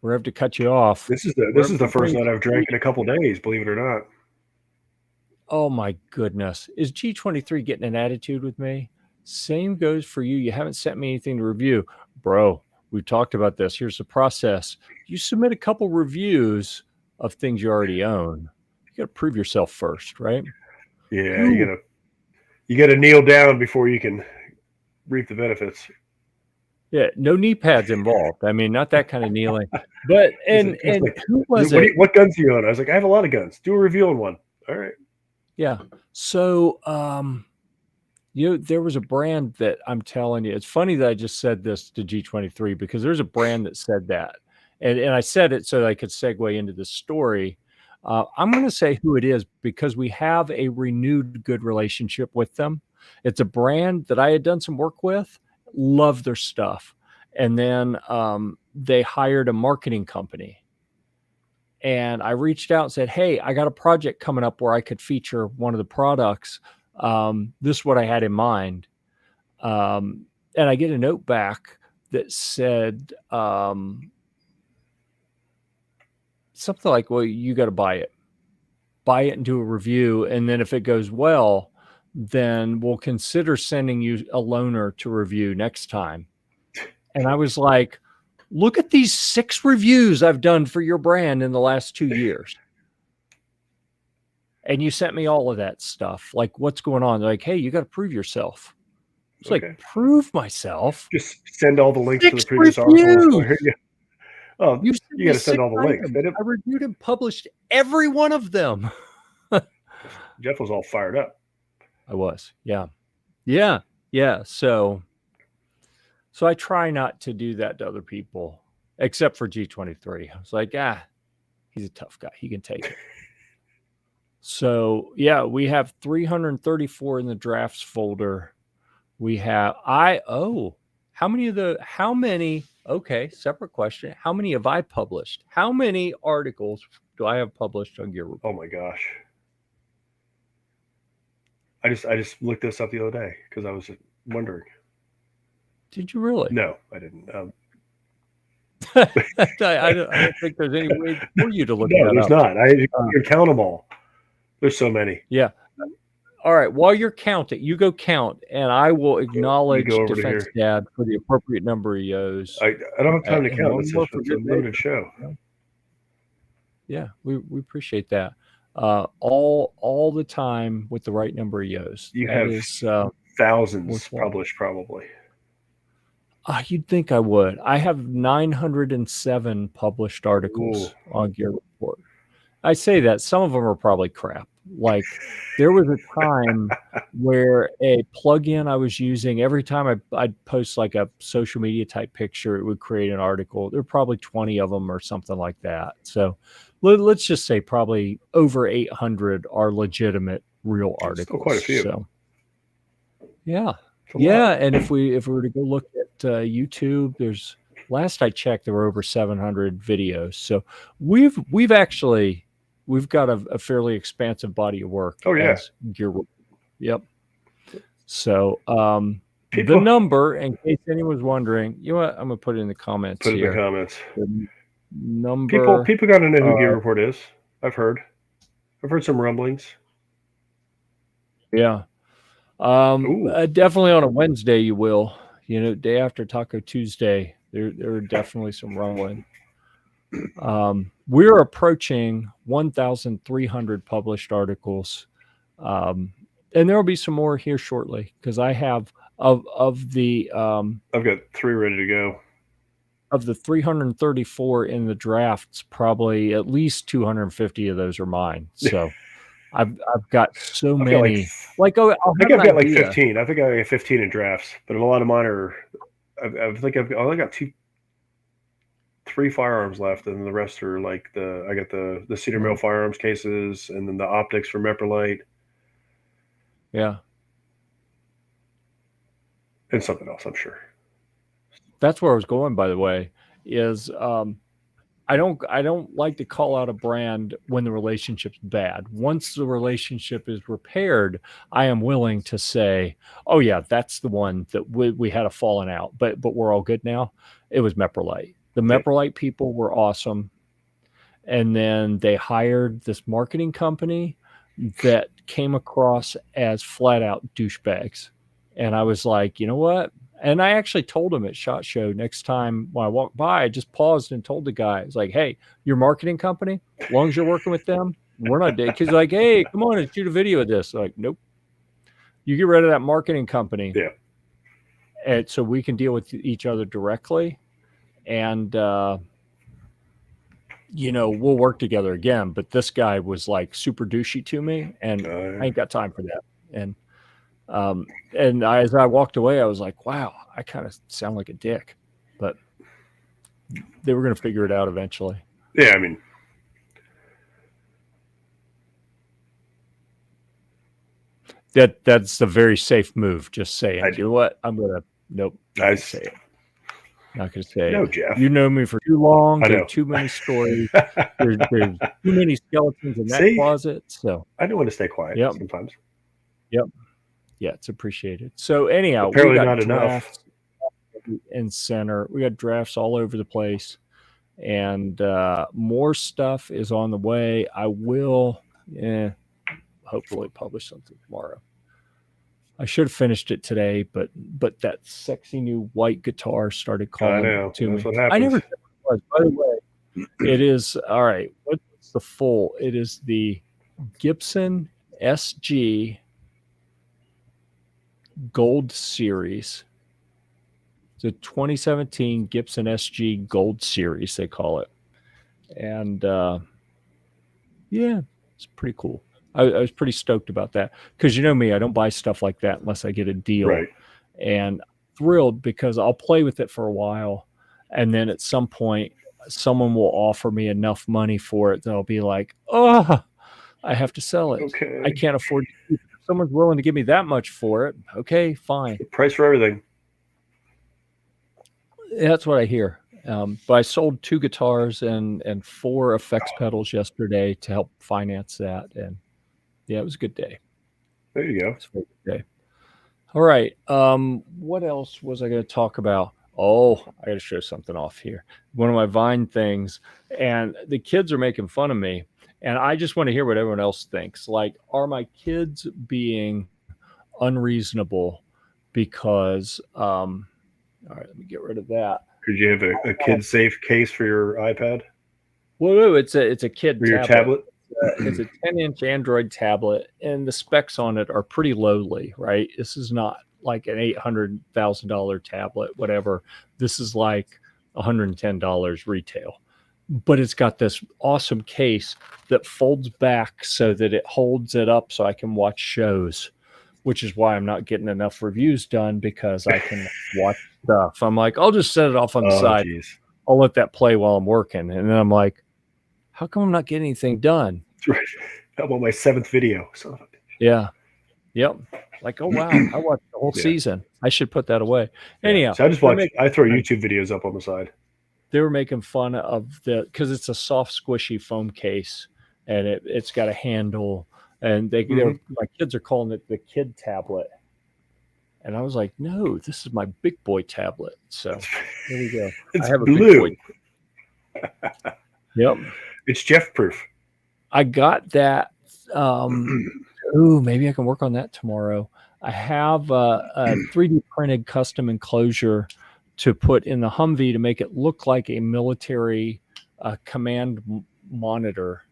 we'll have to cut you off. This is the first night I've drank in a couple days, believe it or not. Oh my goodness. Is G23 getting an attitude with me? Same goes for you. You haven't sent me anything to review. Bro, we talked about this. Here's the process. You submit a couple reviews of things you already own. You got to prove yourself first, right? Yeah, you gotta kneel down before you can reap the benefits. Yeah, no knee pads involved. I mean, not that kind of kneeling. But and like, who was it? What guns do you own? I was like, I have a lot of guns. Do a review on one. All right. Yeah. So there was a brand that I'm telling you. It's funny that I just said this to G23 because there's a brand that said that. And I said it so that I could segue into this story. I'm going to say who it is because we have a renewed good relationship with them. It's a brand that I had done some work with, love their stuff. And then they hired a marketing company. And I reached out and said, hey, I got a project coming up where I could feature one of the products. This is what I had in mind. And I get a note back that said something like, well, you got to buy it and do a review. And then if it goes well, then we'll consider sending you a loaner to review next time. And I was like, look at these 6 reviews I've done for your brand in the last 2 years. And you sent me all of that stuff. Like, what's going on? They're like, hey, you got to prove yourself. It's Okay. like, prove myself? Just send all the links to the 6 previous articles. reviews. Here you go. Oh, You sent you me got to send 6 all the links. items. I reviewed and published every one of them. Jeff was all fired up. I was. Yeah. Yeah. Yeah. So I try not to do that to other people, except for G23. I was like, he's a tough guy. He can take it. So yeah, we have 334 in the drafts folder. We have how many, okay, separate question. How many have I published? How many articles do I have published on Gear-Report? Oh my gosh. I just looked this up the other day because I was wondering. Did you really? No, I didn't. I don't think there's any way for you to look no, that there's up. not. You can count them all. There's so many. Yeah. All right. While you're counting, you go count, and I will acknowledge Defense Dad for the appropriate number of yos. I don't have time to count. It's a loaded show. Yeah, we appreciate that. All the time with the right number of yos. You have thousands published, probably. You'd think I would. I have 907 published articles on Gear-Report. I say that some of them are probably crap. Like, there was a time where a plugin I was using, every time I'd post like a social media type picture, it would create an article. There were probably 20 of them or something like that. So let's just say probably over 800 are legitimate real articles. Still quite a few. So, yeah. Yeah, and if we were to go look at YouTube, there's, last I checked, there were over 700 videos. So we've got a fairly expansive body of work. Oh yeah, Gear-Report. Yep. So the number, in case anyone's wondering, you know what? I'm gonna put it in the comments. Put it in the comments. The number. People got to know who Gear-Report is. I've heard some rumblings. Yeah. Definitely on a Wednesday you will. You know, day after Taco Tuesday, there are definitely some rumbling. We're approaching 1,300 published articles, and there will be some more here shortly because I have of the I've got 3 ready to go. Of the 334 in the drafts, probably at least 250 of those are mine. So I've got so many. I think I've got like 15. I think I got 15 in drafts, but a lot of mine are. I think I've only got 3 firearms left, and the rest are like I got the Cedar Mill firearms cases, and then the optics from Meprolite. Yeah. And something else, I'm sure. That's where I was going, by the way, is I don't like to call out a brand when the relationship's bad. Once the relationship is repaired, I am willing to say, oh yeah, that's the one that we had a falling out, but we're all good now. It was Meprolite. The Meprolite people were awesome. And then they hired this marketing company that came across as flat out douchebags. And I was like, you know what? And I actually told him at SHOT Show, next time when I walked by, I just paused and told the guy, it's like, hey, your marketing company, as long as you're working with them, we're not dead. Because like, hey, come on and shoot a video of this. like, nope. You get rid of that marketing company. Yeah. And so we can deal with each other directly. And, you know, we'll work together again. But this guy was like super douchey to me, and I ain't got time for that. And as I walked away, I was like, wow, I kind of sound like a dick, but they were going to figure it out eventually. Yeah. I mean, that's a very safe move. Just saying, you know what? Nope. I say it. Not going to say no, it. Jeff. You know me for too long. There's too many stories. there's too many skeletons in that closet. So I do want to stay quiet sometimes. Yep. Yeah, it's appreciated. So anyhow, apparently we got not enough. In center, we got drafts all over the place, and more stuff is on the way. I will, hopefully publish something tomorrow. I should have finished it today, but that sexy new white guitar started calling to me. I never said it was. By the way, it is all right. What's the full? It is the Gibson SG Gold Series. The 2017 Gibson SG Gold Series, they call it. And yeah, it's pretty cool. I was pretty stoked about that because you know me, I don't buy stuff like that unless I get a deal. Right. And thrilled because I'll play with it for a while, and then at some point, someone will offer me enough money for it that I'll be like, oh, I have to sell it. Okay. I can't afford to keep it. If someone's willing to give me that much for it, okay, fine. The price for everything. That's what I hear. But I sold 2 guitars and 4 effects pedals yesterday to help finance that, and yeah, it was a good day. There you go. It's a very good day. All right. What else was I going to talk about? Oh, I got to show something off here. One of my Vine things, and the kids are making fun of me, and I just want to hear what everyone else thinks. Like, are my kids being unreasonable because all right, let me get rid of that. Could you have a kid-safe case for your iPad? Well, it's a kid or your tablet? It's a 10-inch Android tablet, and the specs on it are pretty lowly, right? This is not like an $800,000 tablet, whatever. This is like $110 retail. But it's got this awesome case that folds back so that it holds it up so I can watch shows, which is why I'm not getting enough reviews done because I can watch stuff. I'm like, I'll just set it off on the side. Geez. I'll let that play while I'm working. And then I'm like, how come I'm not getting anything done? Right. How about my 7th video? Yeah. Yep. Like, oh, wow. I watched the whole season. I should put that away. Anyhow. So I just watch, I throw YouTube videos up on the side. They were making fun of because it's a soft, squishy foam case, and it's got a handle. And my kids are calling it the kid tablet. And I was like, no, this is my big boy tablet. So here we go. It's I have blue. A big boy. Yep. It's Jeff proof. I got that. Ooh, maybe I can work on that tomorrow. I have a 3D printed custom enclosure to put in the Humvee to make it look like a military command monitor.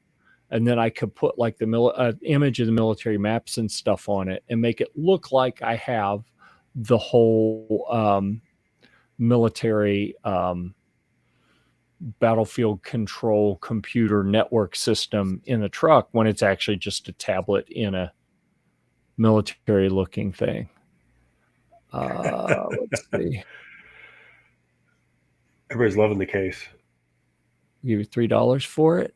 And then I could put like the image of the military maps and stuff on it and make it look like I have the whole military battlefield control computer network system in the truck when it's actually just a tablet in a military looking thing. Let's see. Everybody's loving the case. Give you $3 for it.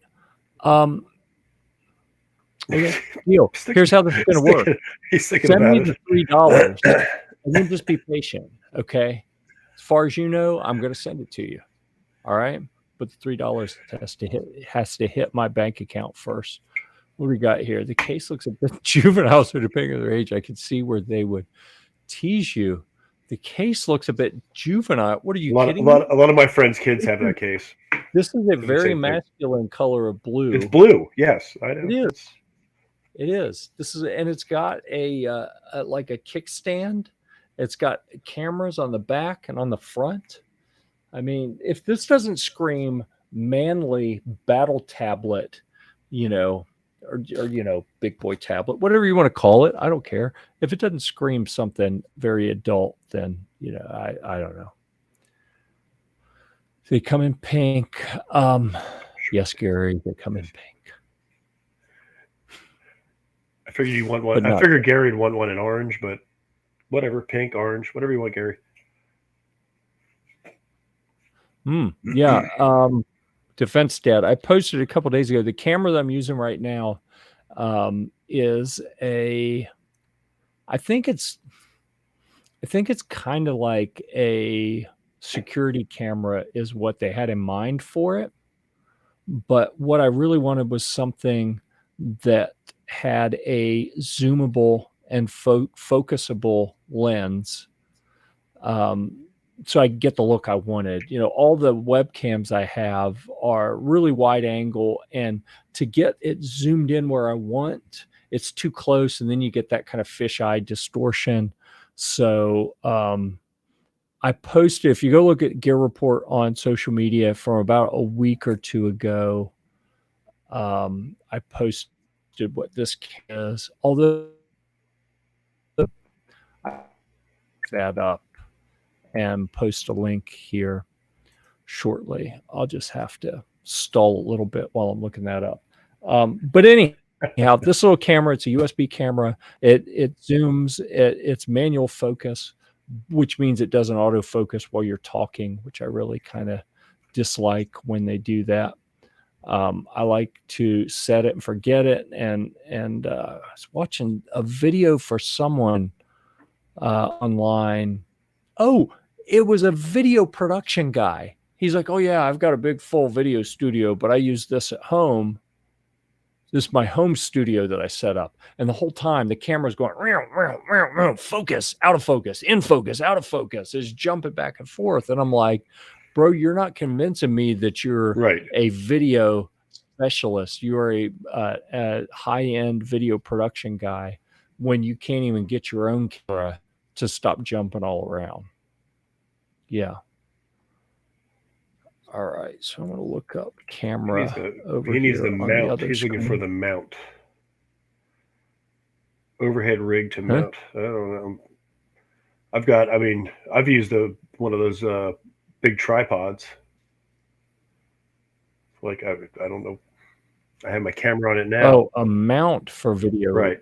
Okay, deal. Here's how this is going to work. He's thinking Send about me it. the $3, and then just be patient. Okay. As far as you know, I'm going to send it to you. All right. But the $3 has to hit my bank account first. What do we got here? The case looks a bit juvenile, so depending on their age, I can see where they would tease you. The case looks a bit juvenile. What are you kidding me? A lot of my friends' kids have that case. This is a very masculine color of blue. It's blue. Yes, I know. It is. It is. And it's got a like a kickstand. It's got cameras on the back and on the front. I mean, if this doesn't scream manly battle tablet, or big boy tablet, whatever you want to call it, I don't care. If it doesn't scream something very adult, then I don't know. They come in pink. Yes, Gary, they come in pink. I figured you want one. I figured Gary'd want one in orange, but whatever, pink, orange, whatever you want, Gary. Yeah. Defense Dad. I posted a couple days ago. The camera that I'm using right now is I think it's kind of like a security camera is what they had in mind for it. But what I really wanted was something that had a zoomable and focusable lens. So I get the look I wanted. All the webcams I have are really wide angle, and to get it zoomed in where I want, it's too close, and then you get that kind of fisheye distortion. So I posted, if you go look at Gear Report on social media from about a week or two ago, I posted posted what this is, although I that up and post a link here shortly. I'll just have to stall a little bit while I'm looking that up. But anyhow, this little camera, it's a USB camera. It zooms, it's manual focus, which means it doesn't autofocus while you're talking, which I really kind of dislike when they do that. I like to set it and forget it. And I was watching a video for someone online. Oh, it was a video production guy. He's like, oh yeah, I've got a big full video studio, but I use this at home. This is my home studio that I set up. And the whole time the camera's going, focus, out of focus, in focus, out of focus, is jumping back and forth. And I'm like, bro, you're not convincing me that you're Right. a video specialist. You are a high-end video production guy when you can't even get your own camera to stop jumping all around. Yeah. All right, so I'm going to look up camera over He needs here the on mount. the other He's looking for screen. the mount. Overhead rig to mount. I don't know. I've used one of those big tripods. Like I don't know. I have my camera on it now. Oh, a mount for video. Right.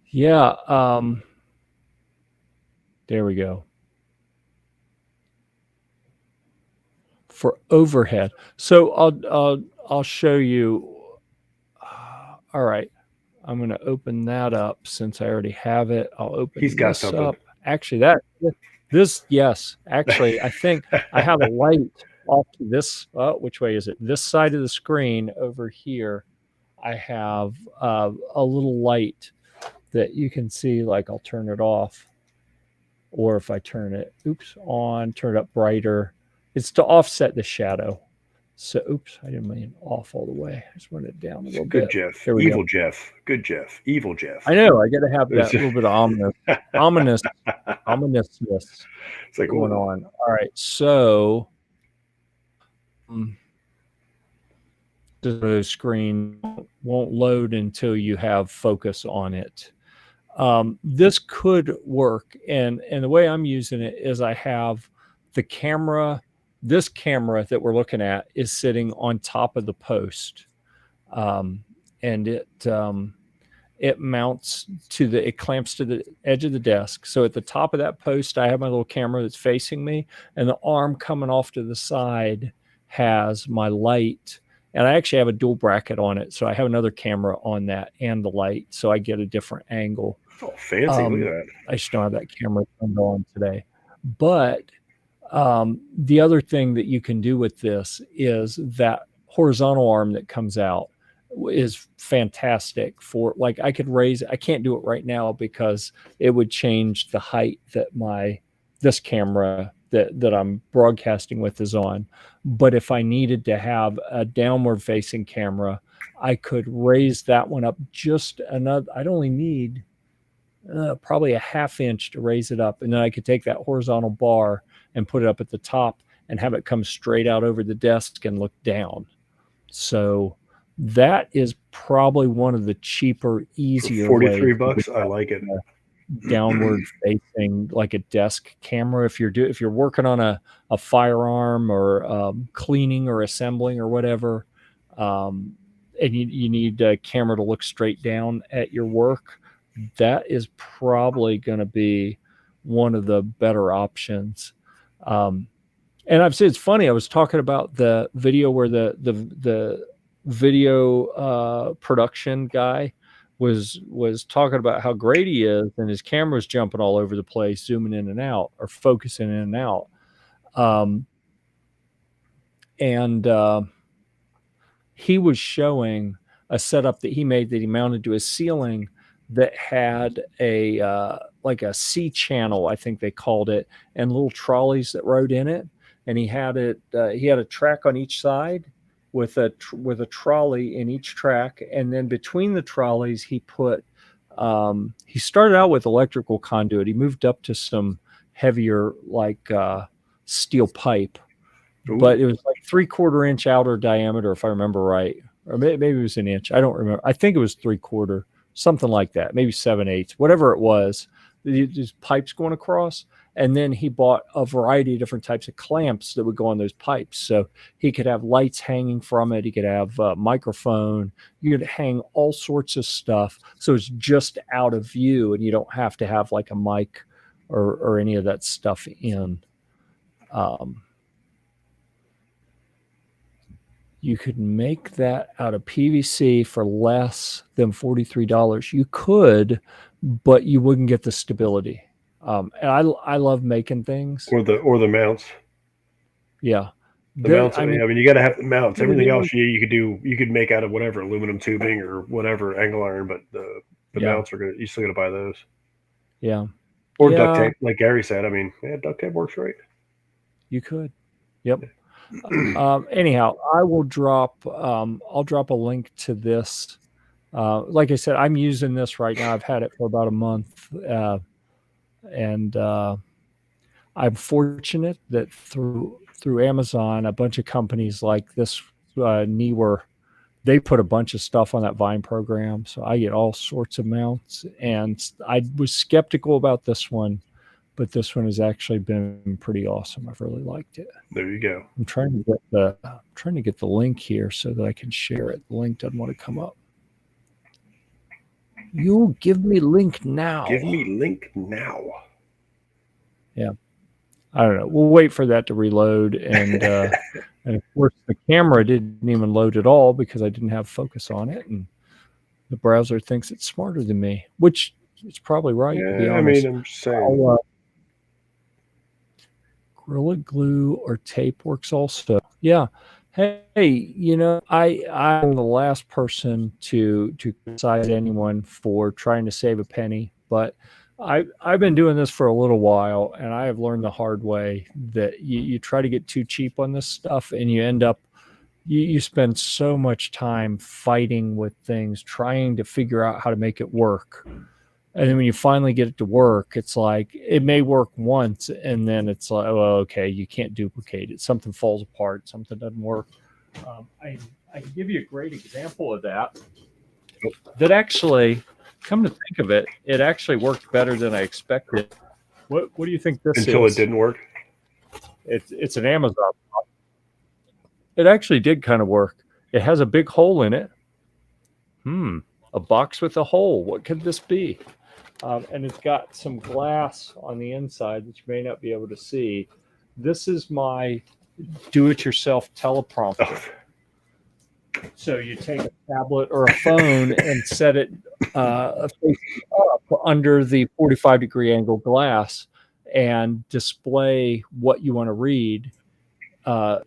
Yeah. There we go. For overhead. So I'll show you. All right. I'm going to open that up since I already have it. I'll open He's got this something. up. Actually, yes. Actually, I think I have a light off to this. Which way is it? This side of the screen over here. I have a little light that you can see. Like, I'll turn it off, or if I turn it, on, turn it up brighter. It's to offset the shadow. So, I didn't mean off all the way. I just wanted it down a little bit. Good Jeff. There we Evil go. Jeff. Good Jeff. Evil Jeff. I know. I got to have that little bit of ominousness It's like going on. All right. So, the screen won't load until you have focus on it. This could work. And the way I'm using it is I have the camera. This camera that we're looking at is sitting on top of the post, and it mounts it clamps to the edge of the desk. So at the top of that post, I have my little camera that's facing me, and the arm coming off to the side has my light. And I actually have a dual bracket on it, so I have another camera on that and the light, so I get a different angle. Oh, fancy! Look at that. I just don't have that camera turned on today, but the other thing that you can do with this is that horizontal arm that comes out is fantastic for, like, I could raise it. I can't do it right now because it would change the height that this camera that I'm broadcasting with is on. But if I needed to have a downward facing camera, I could raise that one up just another. I'd only need probably a ½ inch to raise it up, and then I could take that horizontal bar and put it up at the top and have it come straight out over the desk and look down. So that is probably one of the cheaper, easier $43 ways. I like it. Downward facing, like a desk camera. If you're working on a firearm or cleaning or assembling or whatever, and you need a camera to look straight down at your work, that is probably going to be one of the better options. And I've said, it's funny, I was talking about the video where the video production guy was talking about how great he is, and his camera's jumping all over the place, zooming in and out or focusing in and out. He was showing a setup that he made that he mounted to his ceiling that had a like a C channel, I think they called it, and little trolleys that rode in it. And he had a track on each side with a trolley in each track, and then between the trolleys he put he started out with electrical conduit. He moved up to some heavier, like steel pipe but it was like 3/4 inch outer diameter, if I remember right, or maybe it was an inch. I don't remember. I think it was 3/4, something like that, maybe 7/8, whatever it was. These pipes going across, and then he bought a variety of different types of clamps that would go on those pipes, so he could have lights hanging from it. He could have a microphone. You could hang all sorts of stuff, so it's just out of view, and you don't have to have like a mic or any of that stuff in. You could make that out of PVC for less than $43. You could, but you wouldn't get the stability. And I love making things. Or the mounts. Yeah. The mounts. I mean, you got to have the mounts. Everything else you could make out of whatever, aluminum tubing or whatever, angle iron, but the mounts you still got to buy those. Yeah. Or duct tape, like Gary said. I mean, duct tape works great. You could. Yep. Anyhow, I'll drop a link to this. Like I said, I'm using this right now. I've had it for about a month, and I'm fortunate that through Amazon, a bunch of companies like this Neewer, they put a bunch of stuff on that Vine program, so I get all sorts of mounts. And I was skeptical about this one, but this one has actually been pretty awesome. I've really liked it. There you go. I'm trying to get the link here so that I can share it. The link doesn't want to come up. You give me link now. Give me link now. Yeah. I don't know. We'll wait for that to reload. And and of course the camera didn't even load at all because I didn't have focus on it. And the browser thinks it's smarter than me, which is probably right, to be honest. I mean, I'm saying Gorilla Glue or tape works also. Yeah. Hey, I'm the last person to criticize anyone for trying to save a penny, but I've been doing this for a little while, and I have learned the hard way that you try to get too cheap on this stuff, and you end up you spend so much time fighting with things, trying to figure out how to make it work. And then when you finally get it to work, it's like it may work once, and then it's like, oh, okay, you can't duplicate it. Something falls apart. Something doesn't work. I can give you a great example of that. That actually, come to think of it, it actually worked better than I expected. What do you think this is? Until it didn't work? It's an Amazon box. It actually did kind of work. It has a big hole in it. A box with a hole. What could this be? And it's got some glass on the inside that you may not be able to see. This is my do-it-yourself teleprompter. So you take a tablet or a phone and set it facing up under the 45-degree angle glass and display what you want to read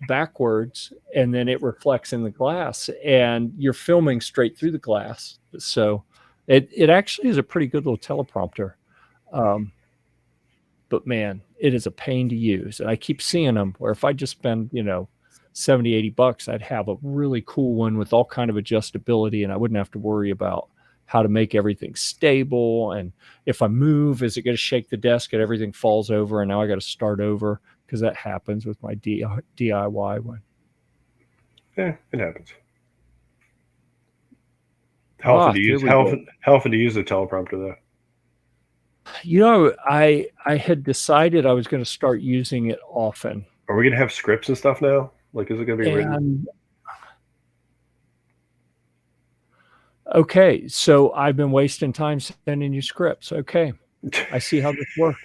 backwards, and then it reflects in the glass, and you're filming straight through the glass. So it actually is a pretty good little teleprompter. But man, it is a pain to use. And I keep seeing them where if I just spend, $70, $80, I'd have a really cool one with all kind of adjustability, and I wouldn't have to worry about how to make everything stable. And if I move, is it going to shake the desk and everything falls over? And now I got to start over, because that happens with my DIY one. Yeah, it happens. How often do you use the teleprompter, though? I had decided I was going to start using it often. Are we going to have scripts and stuff now? Like, is it going to be written? Okay, so I've been wasting time sending you scripts. Okay, I see how this works.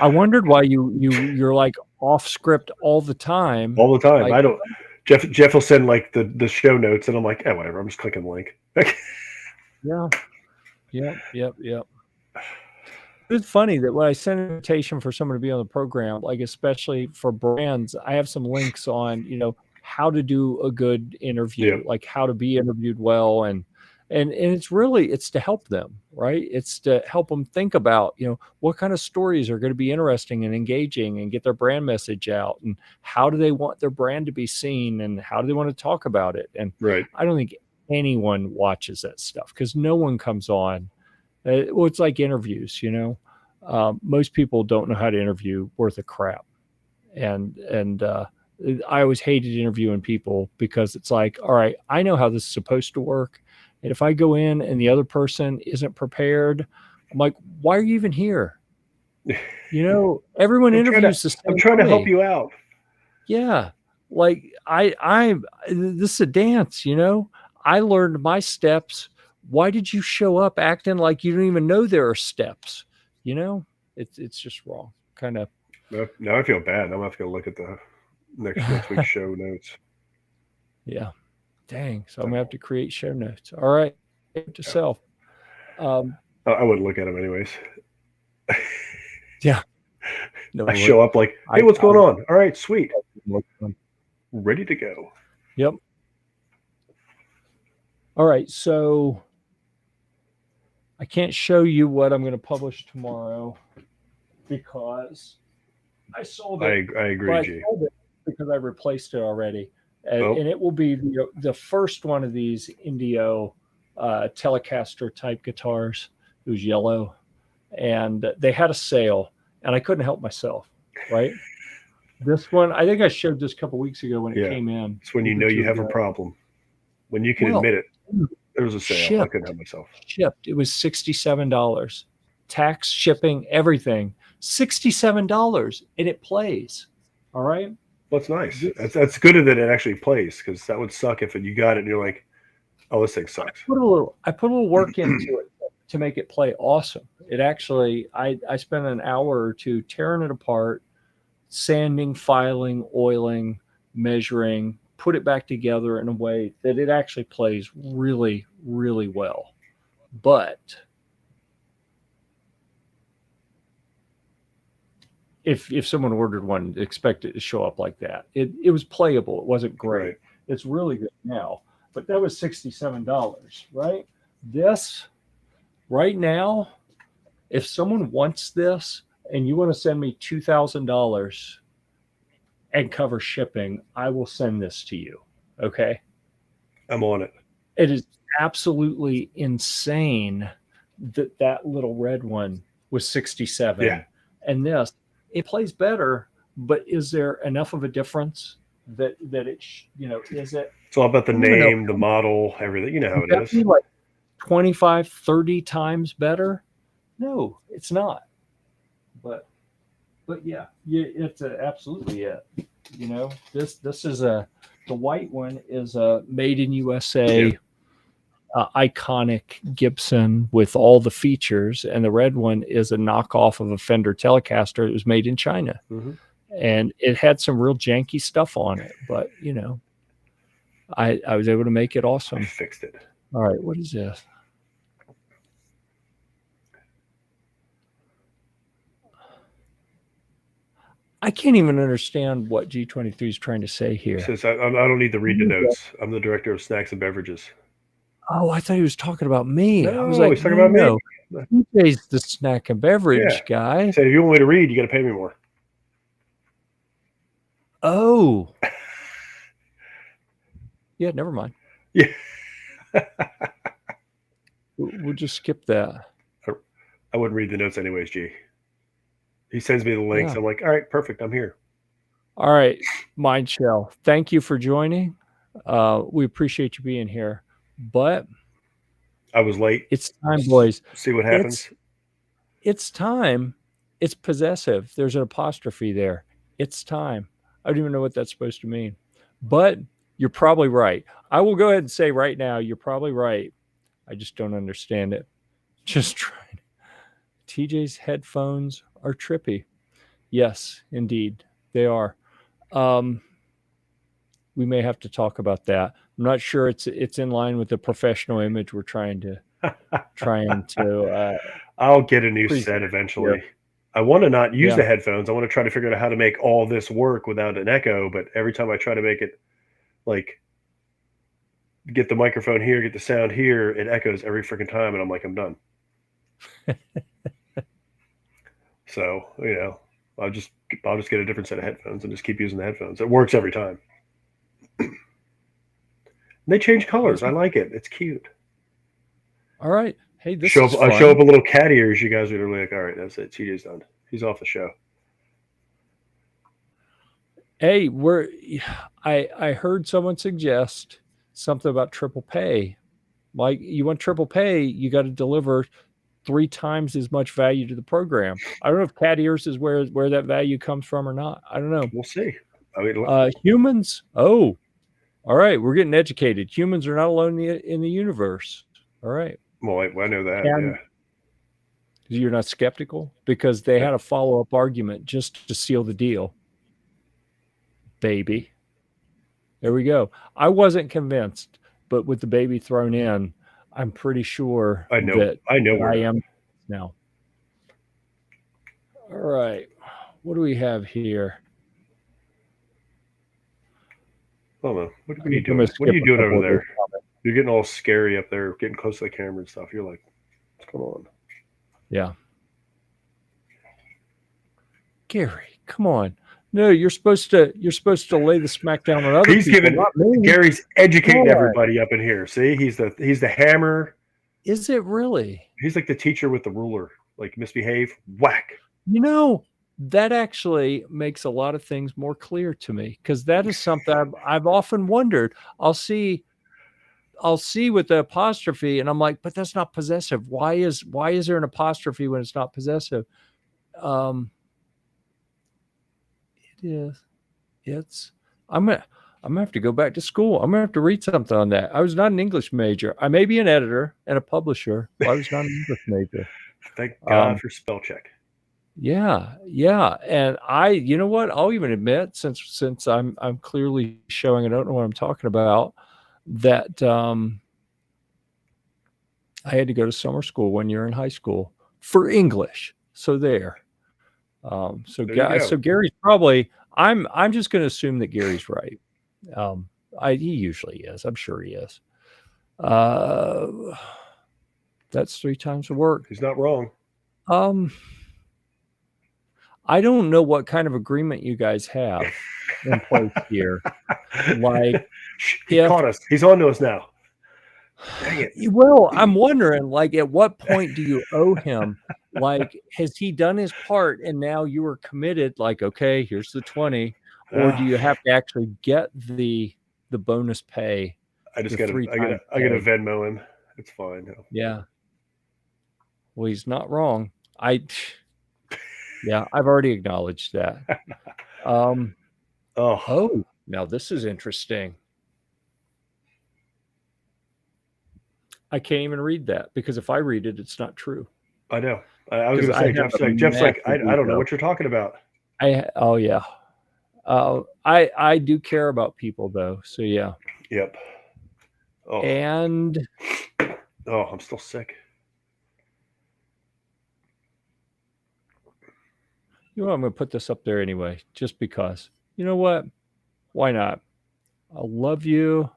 I wondered why you're like off script all the time. All the time. Like, I don't. Jeff will send like the show notes, and I'm like, whatever. I'm just clicking the link. Yeah. Yep. It's funny that when I send an invitation for someone to be on the program, like especially for brands, I have some links on, how to do a good interview, like how to be interviewed well. And it's to help them, right? It's to help them think about, what kind of stories are going to be interesting and engaging and get their brand message out, and how do they want their brand to be seen, and how do they want to talk about it? And right. I don't think anyone watches that stuff, because no one comes on. Well, it's like interviews, most people don't know how to interview worth a crap. and I always hated interviewing people because it's like, all right, I know how this is supposed to work, and if I go in and the other person isn't prepared, I'm like, why are you even here? Everyone I'm trying to interviews the I'm same trying to help way. you out. Yeah, like this is a dance. I learned my steps. Why did you show up acting like you don't even know there are steps? You know, it's just wrong. Kind of. Now I feel bad. I'm gonna have to go look at the next week's show notes. Yeah. Dang. So I'm gonna have to create show notes. All right. To Yeah. self. Um, I wouldn't look at them anyways. yeah. No, I show up like, hey, what's I going on? All right, sweet, would. ready to go. Yep. All right. So I can't show you what I'm going to publish tomorrow because I sold it, I but agree, I G. sold it because I replaced it already. Oh, And it will be the first one of these Indio Telecaster type guitars. It was yellow, and they had a sale, and I couldn't help myself. Right, this one I think I showed this a couple weeks ago when it yeah. came in, It's when a you week or know you two have a ago. problem. When you can Well, admit it. There was a sale. I couldn't shipped, help myself. shipped. It was $67, tax, shipping, everything. $67, and it plays. All right. Well, it's nice. This That's good that it actually plays because that would suck if you got it and you're like, oh, this thing sucks. I put a little work into it to make it play awesome. It actually I spent an hour or two tearing it apart, sanding, filing, oiling, measuring, put it back together in a way that it actually plays really, really well. But if someone ordered one, expect it to show up like that. It was playable. It wasn't great. Right. It's really good now. But that was $67, right? This right now, if someone wants this and you want to send me $2,000 and cover shipping, I will send this to you. Okay. I'm on it. It is absolutely insane that that little red one was 67 Yeah. and this it plays better, but is there enough of a difference that is it It's all about the I don't even know, name, the model, everything. You know how would it that is. be like 25, 30 times better? No, it's not. But yeah, it's absolutely it. This is the white one is a made in USA, Yeah. iconic Gibson with all the features, and the red one is a knockoff of a Fender Telecaster. It was made in China, Mm-hmm. and it had some real janky stuff on it, but I was able to make it I awesome. fixed it. All right, what is this? I can't even understand what G23 is trying to say here. Says I don't need to read the notes. I'm the director of snacks and beverages. Oh, I thought he was talking about me. I was No, like, he's talking no, about me. no. TJ's the snack and Yeah. beverage guy. He said if you want me to read, you got to pay me more. Oh. Yeah, never mind. Yeah. We'll just skip that. I wouldn't read the notes anyways, G. He sends me the links. Yeah. I'm like, all right, perfect. I'm here. All right, Mind Shell. Thank you for joining. We appreciate you being here. But I was late. it's time, boys. See what happens. It's time. It's possessive. There's an apostrophe there. It's time. I don't even know what that's supposed to mean. But you're probably right. I will go ahead and say right now, you're probably right. I just don't understand it. Just trying. TJ's headphones are trippy. Yes, indeed, they are. We may have to talk about that. I'm not sure it's in line with the professional image we're trying to I'll get a new present set eventually. here. I want to not use Yeah. the headphones. I want to try to figure out how to make all this work without an echo. But every time I try to make it like get the microphone here, get the sound here, it echoes every freaking time, and I'm like, I'm done. So I'll just get a different set of headphones and just keep using the headphones. It works every time. They change colors. I like it. It's cute. All right. Hey, this Show is up, fun. I show up a little cat ears. You guys are like, all right, that's it. TJ's done. He's off the show. Hey, I heard someone suggest something about triple pay. Like, you want triple pay, you got to deliver 3 times as much value to the program. I don't know if cat ears is where that value comes from or not. I don't know. We'll see. I mean, Humans. Oh, all right. We're getting educated. Humans are not alone in the universe. All right. well, I know that. And you're not skeptical because they had a follow-up argument just to seal the deal. Baby. There we go. I wasn't convinced, but with the baby thrown in, I'm pretty sure I know that where I am now. All right. What do we have here? Oh man, what are you doing? What are you doing over there? You're getting all scary up there, getting close to the camera and stuff. You're like, what's going on? Yeah. Gary, come on. No, you're supposed to lay the smack down on other He's people. giving, not me. Gary's educating everybody up in here. See, he's the hammer. Is it really? He's like the teacher with the ruler. Like, misbehave, whack. You know, that actually makes a lot of things more clear to me, because that is something I've often wondered. I'll see with the apostrophe, and I'm like, but that's not possessive. Why is there an apostrophe when it's not possessive? It is. It's. I'm gonna have to go back to school. I'm gonna have to read something on that. I was not an English major. I may be an editor and a publisher, but I was not an English major. Thank God for spell check. Yeah, and you know what? I'll even admit, since I'm clearly showing I don't know what I'm talking about, that I had to go to summer school 1 year in high school for English. So there. So Gary's probably. I'm just going to assume that Gary's right. He usually is. I'm sure he is. That's 3 times the work. He's not wrong. I don't know what kind of agreement you guys have in place here. Like, he caught us. He's on to us now. Dang it. Well, I'm wondering, like, at what point do you owe him? Like, has he done his part and now you are committed? Like, okay, here's the 20, or do you have to actually get the bonus pay? I got to Venmo him. It's fine. Yeah. Well, he's not wrong. Yeah, I've already acknowledged that. Oh, now this is interesting. I can't even read that, because if I read it, it's not true. I know. I was going to say, Jeff's like, I don't know what you're talking about. Yeah. I do care about people, though. So yeah. Yep. Oh. And I'm still sick. You know what? I'm going to put this up there anyway, just because. You know what? Why not? I love you.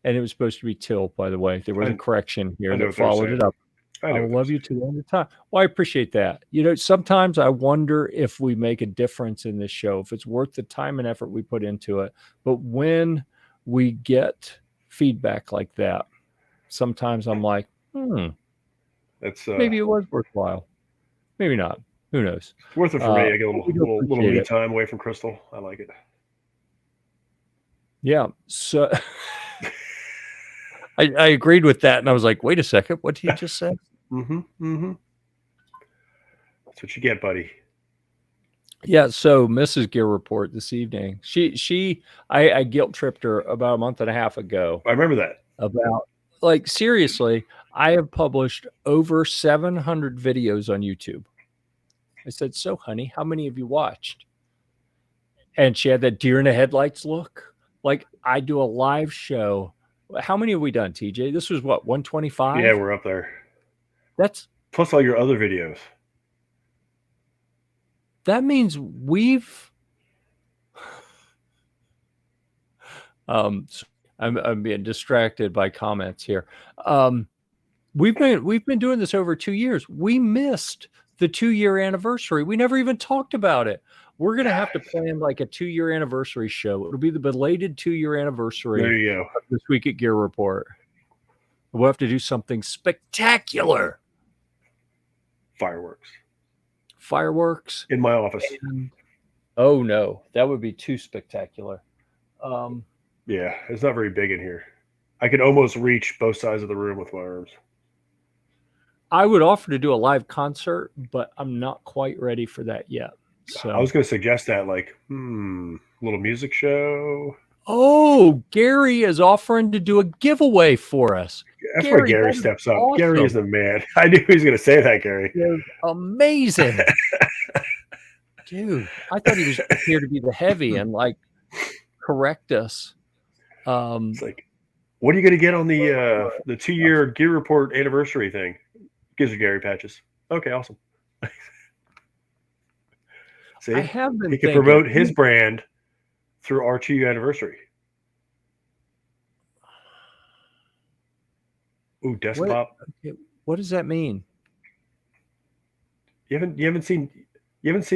And it was supposed to be Till, by the way. There was a correction here that followed it up. I love you to the end of time. Well, I appreciate that. You know, sometimes I wonder if we make a difference in this show, if it's worth the time and effort we put into it. But when we get feedback like that, sometimes I'm like, maybe it was worthwhile. Maybe not. Who knows? It's worth it for me. I get a little me time away from Crystal. I like it. Yeah. So I agreed with that, and I was like, wait a second, what did he just say? That's what you get, buddy. Yeah, so Mrs. Gear Report this evening, I guilt tripped her about a month and a half ago. I remember that. About, like, seriously, I have published over 700 videos on YouTube. I said, so honey, how many have you watched? And she had that deer in the headlights look. Like, I do a live show. How many have we done, TJ? This was what, 125? Yeah, we're up there. That's plus all your other videos. That means we've I'm being distracted by comments here. We've been doing this over 2 years. We missed the 2-year anniversary. We never even talked about it. We're going to have to plan like a 2-year anniversary show. It'll be the belated 2-year anniversary. There you go. This week at Gear Report. We'll have to do something spectacular. Fireworks. In my office. Oh no, that would be too spectacular. Um, Yeah, it's not very big in here. I could almost reach both sides of the room with my arms. I would offer to do a live concert, but I'm not quite ready for that yet. I was So, going to suggest that, like, little music show. oh, Gary is offering to do a giveaway for us. That's why Gary, Gary that is steps up. Gary is awesome. the man. I knew he was going to say that, Gary. That is amazing. Dude, I thought he was just here to be the heavy and like correct us. It's like, what are you going to get on the 2-year Gear Report anniversary thing? Gives you Gary patches. Okay, awesome. I See, have been he can thinking. promote his brand through our 2-year anniversary. Ooh, What? desktop. Okay, what does that mean? You haven't seen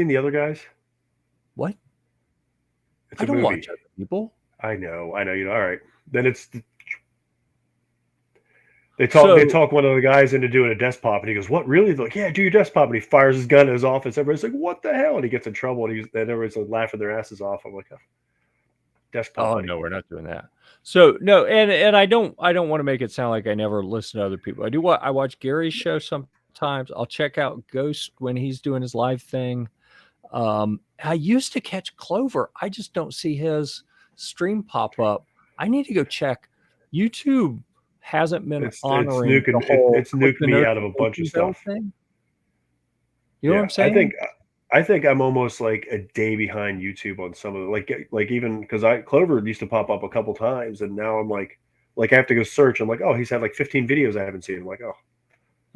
the other guys? What? It's I a don't movie. watch other people. I know. You know. All right, then they talk. They So, talk one of the guys into doing a desk pop, and he goes, "What really?" They're like, "Yeah, do your desk pop." And he fires his gun in his office. Everybody's like, "What the hell?" And he gets in trouble, and everybody's like laughing their asses off. I'm like, oh, "Desk pop, oh buddy." no, we're not doing that. So no, and I don't want to make it sound like I never listen to other people. I do what I watch Gary's show sometimes. I'll check out Ghost when he's doing his live thing. I used to catch Clover. I just don't see his stream pop up. I need to go check. YouTube hasn't been It's honoring the nuking whole it's click nuked the me out of a bunch of notification bell stuff. thing. You know what Yeah, I'm I saying? think I think I'm almost like a day behind YouTube on some of the like even because I Clover used to pop up a couple times, and now I'm like I have to go search. I'm like, oh, he's had like 15 videos I haven't seen. I'm like,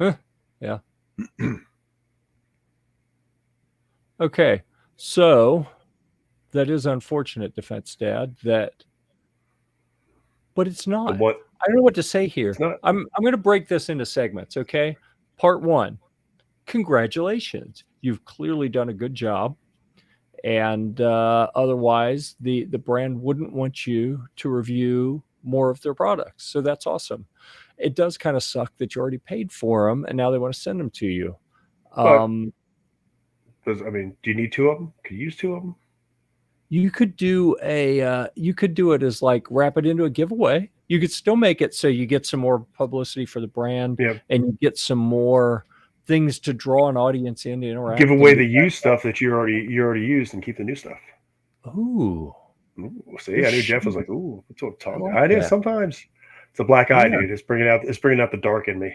Huh. Yeah. oh, Okay. So that is unfortunate, Defense Dad. But it's the not. what? I don't know what to say It's here. not. I'm going to break this into segments. Okay. Part one. Congratulations. You've clearly done a good job. And otherwise, the brand wouldn't want you to review more of their products. So that's awesome. It does kind of suck that you already paid for them and now they want to send them to you. But Um, I mean, do you need two of them? Could you use two of them? you could do you could do it as like wrap it into a giveaway. You could still make it so you get some more publicity for the brand Yeah. and you get some more things to draw an audience in to Give interact away and the get used stuff that you already used and keep the new stuff. ooh, Ooh, you're see, I knew Jeff was shooting. like, "Ooh, what's what I talking?" like I did that. sometimes. It's a black eye, Yeah. dude. It's bringing out the dark in me.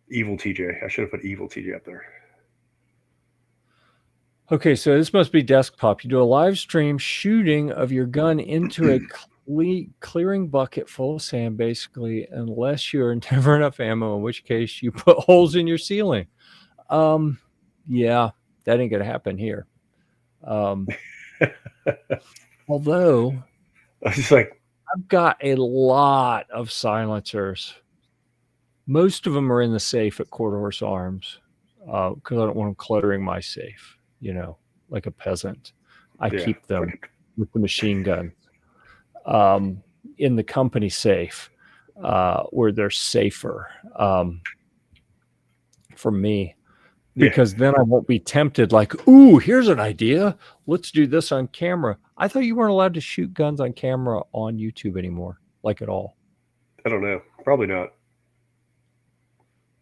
Evil TJ. I should have put evil TJ up there. Okay, so this must be desktop. You do a live stream shooting of your gun into a clearing bucket full of sand, basically, unless you're never enough ammo, in which case you put holes in your ceiling. Um, yeah, that ain't gonna happen here. Um, although I was just like, I've got a lot of silencers. Most of them are in the safe at Quarter Horse Arms because I don't want them cluttering my safe, like a peasant. I yeah, keep them fucking with the machine guns um, in the company safe where they're safer for me yeah. because then I won't be tempted like, ooh, here's an idea. Let's do this on camera. I thought you weren't allowed to shoot guns on camera on YouTube anymore, like at all. I don't know. Probably not.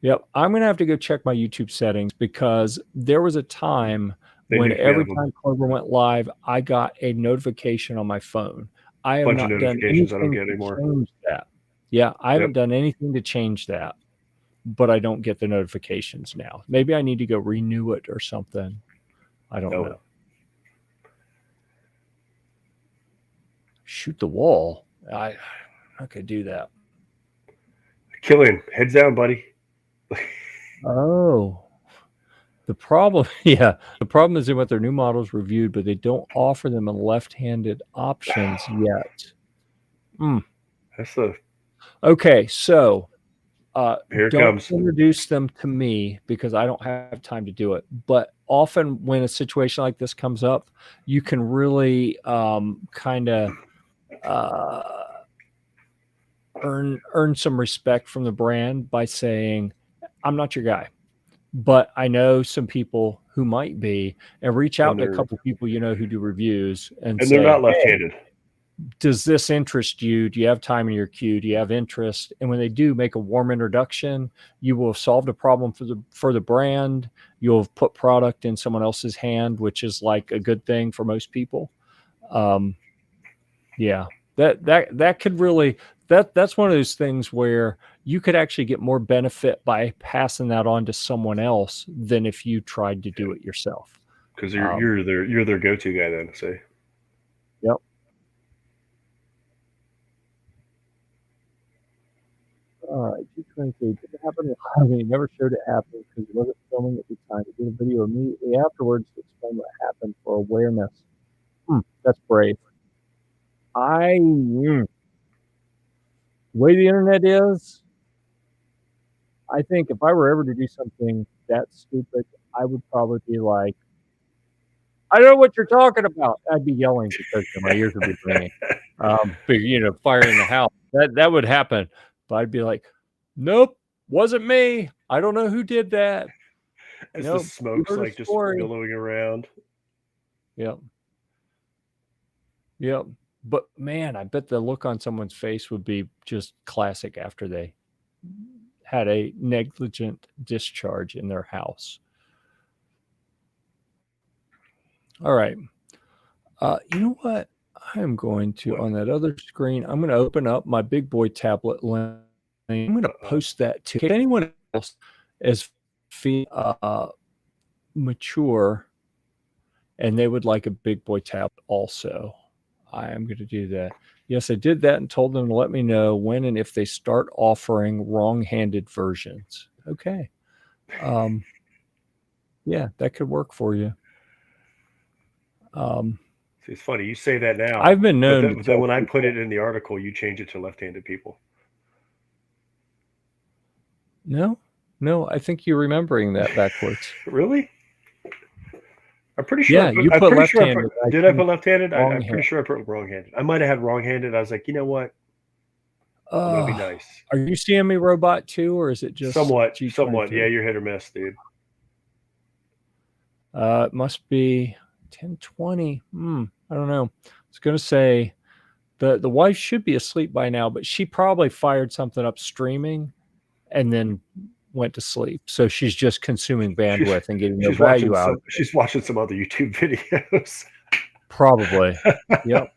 Yep. I'm going to have to go check my YouTube settings because there was a time They when nuked me out every of a time Clover went live, I got a notification on my phone. I have bunch of not done notifications I don't anything get to anymore. change that. Yeah, I Yep. haven't done anything to change that, but I don't get the notifications now. Maybe I need to go renew it or something. I don't No. know. Shoot the wall. I could do that. Killian, heads down, buddy. Oh, the problem, yeah, the problem is they want their new models reviewed, but they don't offer them in left-handed options yet. Mm. That's the Okay, so here it don't comes. introduce them to me because I don't have time to do it. But often when a situation like this comes up, you can really kind of uh, earn some respect from the brand by saying, "I'm not your guy." but I know some people who might be, and reach out And to a they're couple people who do reviews and they're not say, hey, left-handed. does this interest you? Do you have time in your queue? Do you have interest? And when they do, make a warm introduction. You will have solved a problem for the brand. You'll have put product in someone else's hand, which is like a good thing for most people. Yeah, that could really, that's one of those things where you could actually get more benefit by passing that on to someone else than if you tried to do it yourself. Because you're their go-to guy then. So Yep. All right, 223. Did it happen? I mean, never showed it happening because he wasn't filming at the time. He did a video immediately afterwards to explain what happened for awareness. That's brave. The way the internet is, I think if I were ever to do something that stupid, I would probably be like, I don't know what you're talking about. I'd be yelling because my ears would be ringing. But fire in the house. That would happen. But I'd be like, nope, wasn't me. I don't know who did that. as Nope, the smoke's like just billowing around. Yep. Yep. But man, I bet the look on someone's face would be just classic after they had a negligent discharge in their house. All right. You know what? I'm going to, on that other screen, I'm going to open up my big boy tablet link. I'm going to post that to anyone else is mature and they would like a big boy tablet also. I am going to do that. Yes, I did that and told them to let me know when and if they start offering wrong-handed versions. Okay. Yeah, that could work for you. It's funny you say that now. I've been known. But then when I put it in the article, you change it to left-handed people. No, I think you're remembering that backwards. Really? I'm pretty sure. Yeah, you put left-handed. Did I put left-handed? I'm pretty sure I put wrong-handed. I might have had wrong-handed. I was like, you know what? I'm gonna be nice. Are you seeing me robot too, or is it just somewhat? G23? Somewhat. Yeah, you're hit or miss, dude. It must be 1020. I don't know. I was gonna say the wife should be asleep by now, but she probably fired something up streaming and then went to sleep. So she's just consuming bandwidth and getting no value out. She's watching some other YouTube videos. Probably. Yep.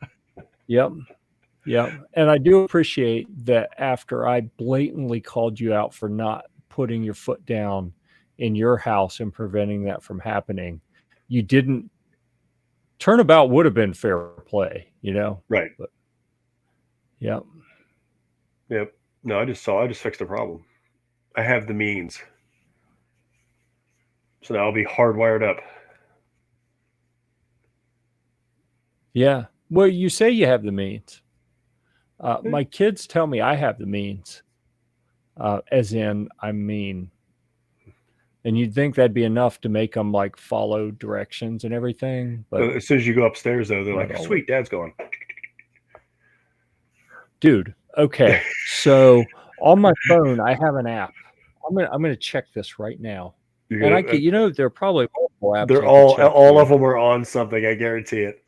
And I do appreciate that after I blatantly called you out for not putting your foot down in your house and preventing that from happening, you didn't. Turnabout would have been fair play, Right. But, yep. No, I just fixed the problem. I have the means. So now I'll be hardwired up. Yeah. Well, you say you have the means. My kids tell me I have the means, as in I'm mean. And you'd think that'd be enough to make them like follow directions and everything. But as soon as you go upstairs, though, they're like, "Sweet, Dad's going." Dude, okay. So on my phone, I have an app. I'm gonna check this right now. And I could, they're probably multiple apps. They're all of them are on something. I guarantee it.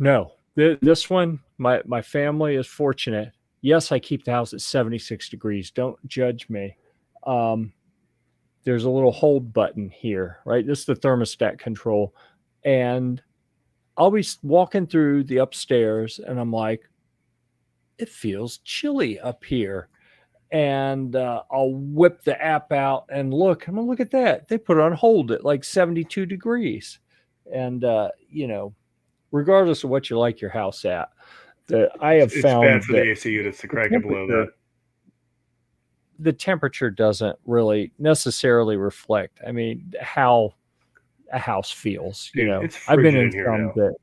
No, this one, my family is fortunate. Yes, I keep the house at 76 degrees. Don't judge me. There's a little hold button here, right? This is the thermostat control. And I'll be walking through the upstairs and I'm like, it feels chilly up here. And I'll whip the app out and look. I'm gonna look at that. They put it on hold at like 72 degrees. And regardless of what you like your house at, I have found it's bad for the AC units to crank it below that. The temperature doesn't really necessarily reflect, how a house feels. I've been in some that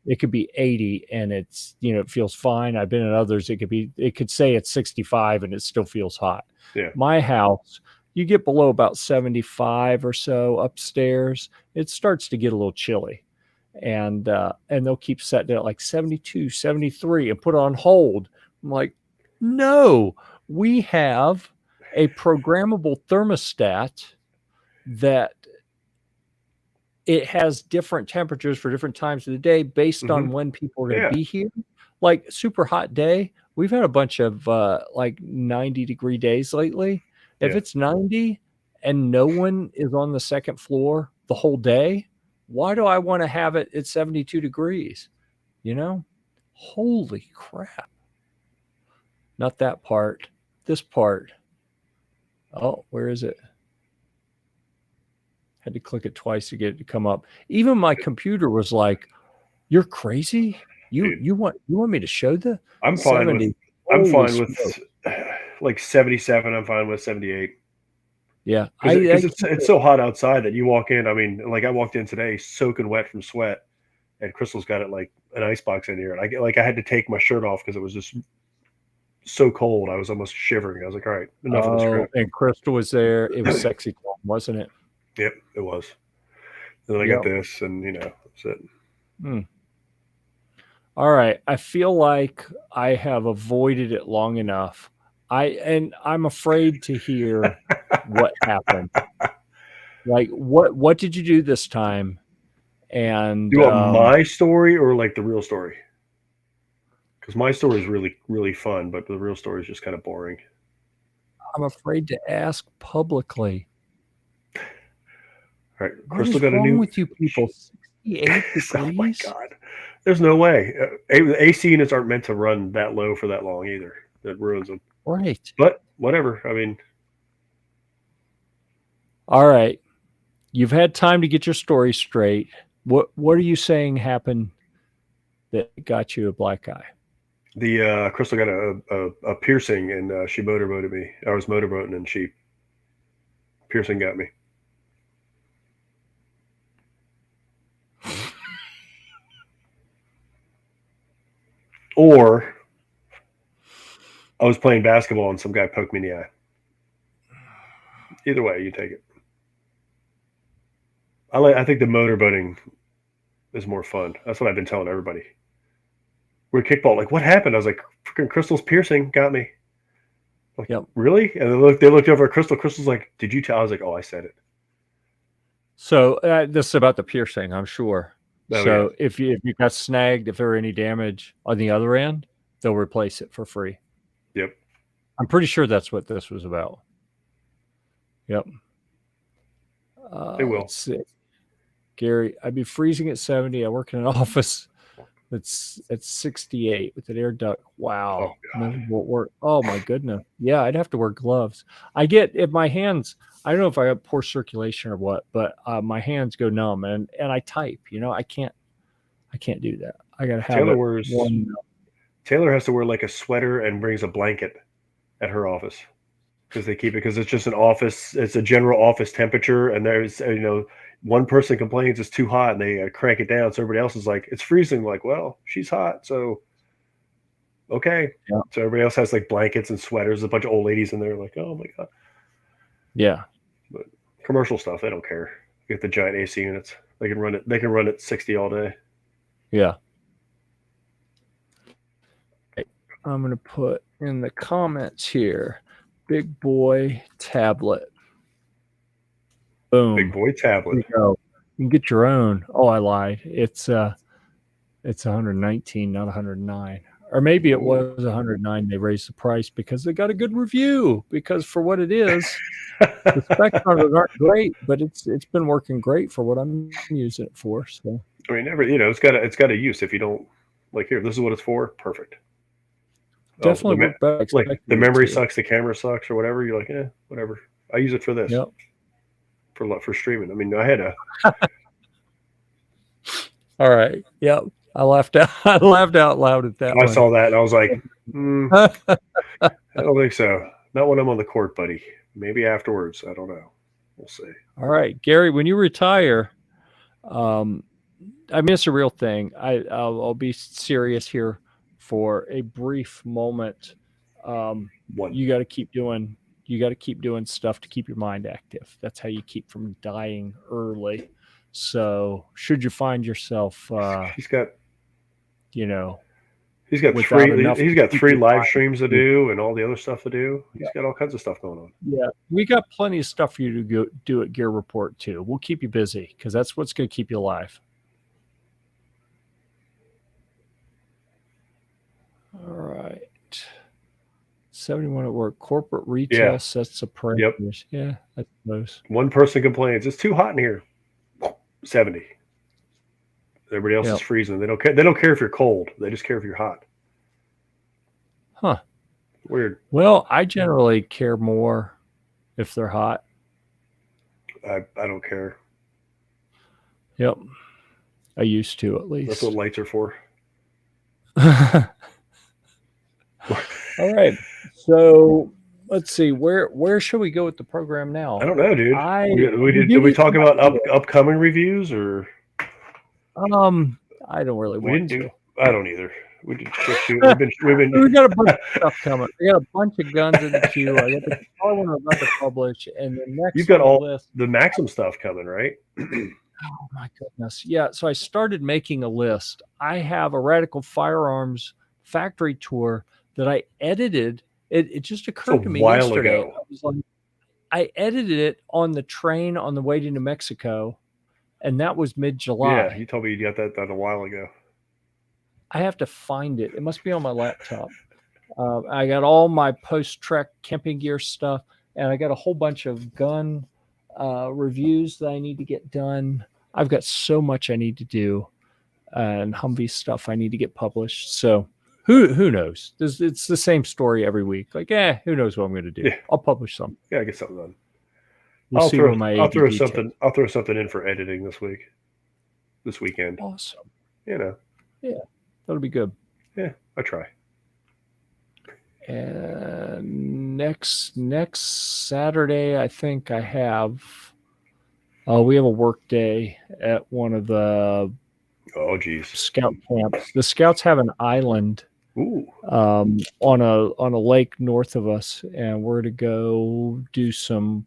it could be 80 and it's, it feels fine. I've been in others. It could say it's 65 and it still feels hot. Yeah. My house, you get below about 75 or so upstairs, it starts to get a little chilly. And they'll keep setting it at like 72, 73 and put it on hold. I'm like, no, we have a programmable thermostat that it has different temperatures for different times of the day based on when people are going to Yeah. be here. Like super hot day, we've had a bunch of like 90-degree days lately. If Yeah. it's 90 and no one is on the second floor the whole day, why do I want to have it at 72 degrees? You know? Holy crap. Not that part. This part. Oh, where is it? Had to click it twice to get it to come up. Even my computer was like, "You're crazy. Dude, You want me to show the I'm fine 70?" with Holy smoke. like 77. I'm fine with 78 Yeah, because I keep it's it. so hot outside that you walk in. I mean, like I walked in today soaking wet from sweat, and Crystal's got it like an ice box in here, and I had to take my shirt off because it was just so cold. I was almost shivering. I was like, all right, enough of this Oh, crap. and Crystal was there. It was sexy time, wasn't it? Yep, it was. And then I got Yep. this, and that's it. Hmm. All right. I feel like I have avoided it long enough. I'm afraid to hear what happened. Like what did you do this time? Do And you want my story or like the real story? Because my story is really, really fun, but the real story is just kind of boring. I'm afraid to ask publicly. All right, What Crystal is got a wrong new. with you people? 68 Oh my degrees? god, there's no way. AC units aren't meant to run that low for that long either. That ruins them. Right. But whatever. I mean, All right. You've had time to get your story straight. What are you saying happened that got you a black eye? the Crystal got a piercing, and she motorboated me. I was motorboating, and she piercing got me. Or I was playing basketball, and some guy poked me in the eye. Either way, you take it. I think the motorboating is more fun. That's what I've been telling everybody. We're kickball. Like, what happened? I was like, freaking Crystal's piercing got me. Like, Yep. really? And they looked over at Crystal. Crystal's like, did you tell? I was like, oh, I said it. So this is about the piercing, I'm sure. Oh yeah. So if you got snagged, if there were any damage on the other end, they'll replace it for free. Yep. I'm pretty sure that's what this was about. Yep. They will. Let's see. Gary, I'd be freezing at 70. I work in an office that's at 68 with an air duct. Wow. Oh god. Miserable work. Oh my goodness. Yeah, I'd have to wear gloves. I get if my hands, I don't know if I have poor circulation or what, but my hands go numb and I type, I can't do that. I gotta have Taylor it wears. one. Taylor has to wear like a sweater and brings a blanket at her office because they keep it because it's just an office. It's a general office temperature, and there's one person complains it's too hot, and they crank it down. So everybody else is like, it's freezing. Like, well, she's hot, so okay. Yeah. So everybody else has like blankets and sweaters. A bunch of old ladies in there, like, oh my god. Yeah. But commercial stuff, they don't care. Get the giant AC units. They can run it. They can run it 60 all day. Yeah. I'm gonna put in the comments here, big boy tablet. Boom. Big boy tablet. You go. You can get your own. Oh, I lied. It's 119, not 109. Or maybe it was 109. They raised the price because they got a good review. Because for what it is, the specs on it aren't great, but it's been working great for what I'm using it for. So I mean, it's got a use. If you don't like, here, this is what it's for. Perfect. definitely work better. Like the memory sucks, the camera sucks, or whatever. You're like, whatever. I use it for this. Yep. For streaming. I mean, I had a. All right. Yep. I laughed out loud at that. I saw that and I was like, I don't think so. Not when I'm on the court, buddy. Maybe afterwards. I don't know. We'll see. All right, Gary. When you retire, I mean, it's a real thing. I'll be serious here for a brief moment. You got to keep doing stuff to keep your mind active. That's how you keep from dying early. So should you find yourself, He's got He's got without three. enough He's got 3 people live buying streams to it. do and all the other stuff to do. Yeah. He's got all kinds of stuff going on. Yeah, we got plenty of stuff for you to go do at Gear Report too. We'll keep you busy because that's what's going to keep you alive. All right. 71 at work. Corporate retail Yeah. sets the parameters. Yeah, I suppose. One person complains, it's too hot in here. 70. Everybody else Yep. is freezing. They don't care. They don't care if you're cold. They just care if you're hot. Huh. Weird. Well, I generally care more if they're hot. I don't care. Yep. I used to, at least. That's what lights are for. All right. So let's see. Where should we go with the program now? I don't know, dude. Did we talk about upcoming reviews or? I don't really want to. I don't either. We did. We got a bunch of stuff coming. We got a bunch of guns in the queue. I got the one I'm about to publish, and the next you've got all list, the Maxim stuff coming, right? Oh my goodness! Yeah. So I started making a list. I have a Radical Firearms factory tour that I edited. It just occurred to me yesterday. Ago. I edited it on the train on the way to New Mexico, and that was mid-July. Yeah, you told me you got that done a while ago. I have to find it. It must be on my laptop. I got all my post-trek camping gear stuff, and I got a whole bunch of gun reviews that I need to get done. I've got so much I need to do, and Humvee stuff I need to get published. So who knows? It's the same story every week. Like, who knows what I'm going to do? Yeah. I'll publish something. Yeah, get something done. I'll throw something in for editing this weekend. Awesome. Yeah, that'll be good. Yeah, I try. And next Saturday, I think I have. We have a work day at one of the scout camps. The scouts have an island on a lake north of us, and we're to go do some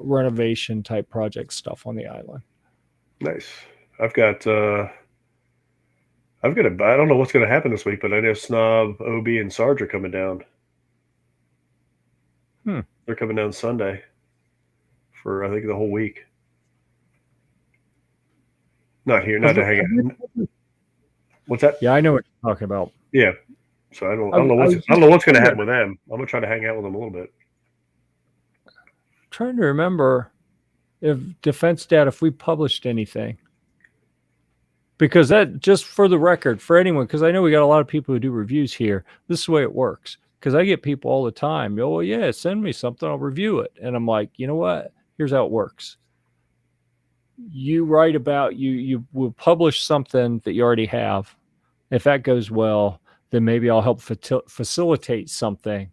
renovation type project stuff on the island. Nice. I don't know what's going to happen this week, but I know Snob, OB, and Sarge are coming down. They're coming down Sunday for, I think, the whole week. Not to hang out. What's that? Yeah, I know what you're talking about. Yeah. So I don't know what's going to happen with them. I'm going to try to hang out with them a little bit. I'm trying to remember if Defense Dad, if we published anything. Because that, just for the record, for anyone, because I know we got a lot of people who do reviews here. This is the way it works. Because I get people all the time, well, yeah, send me something, I'll review it. And I'm like, you know what? Here's how it works. You write about, you will publish something that you already have. If that goes well, then maybe I'll help facilitate something.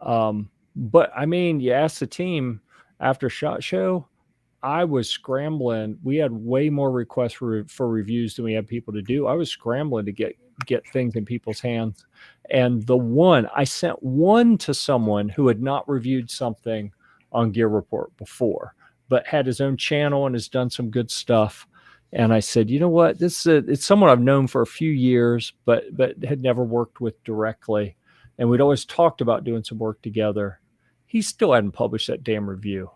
But I mean, you ask the team after SHOT Show, I was scrambling. We had way more requests for reviews than we had people to do. I was scrambling to get things in people's hands. And I sent one to someone who had not reviewed something on Gear Report before, but had his own channel and has done some good stuff. And I said, you know what? It's someone I've known for a few years, but had never worked with directly. And we'd always talked about doing some work together. He still hadn't published that damn review.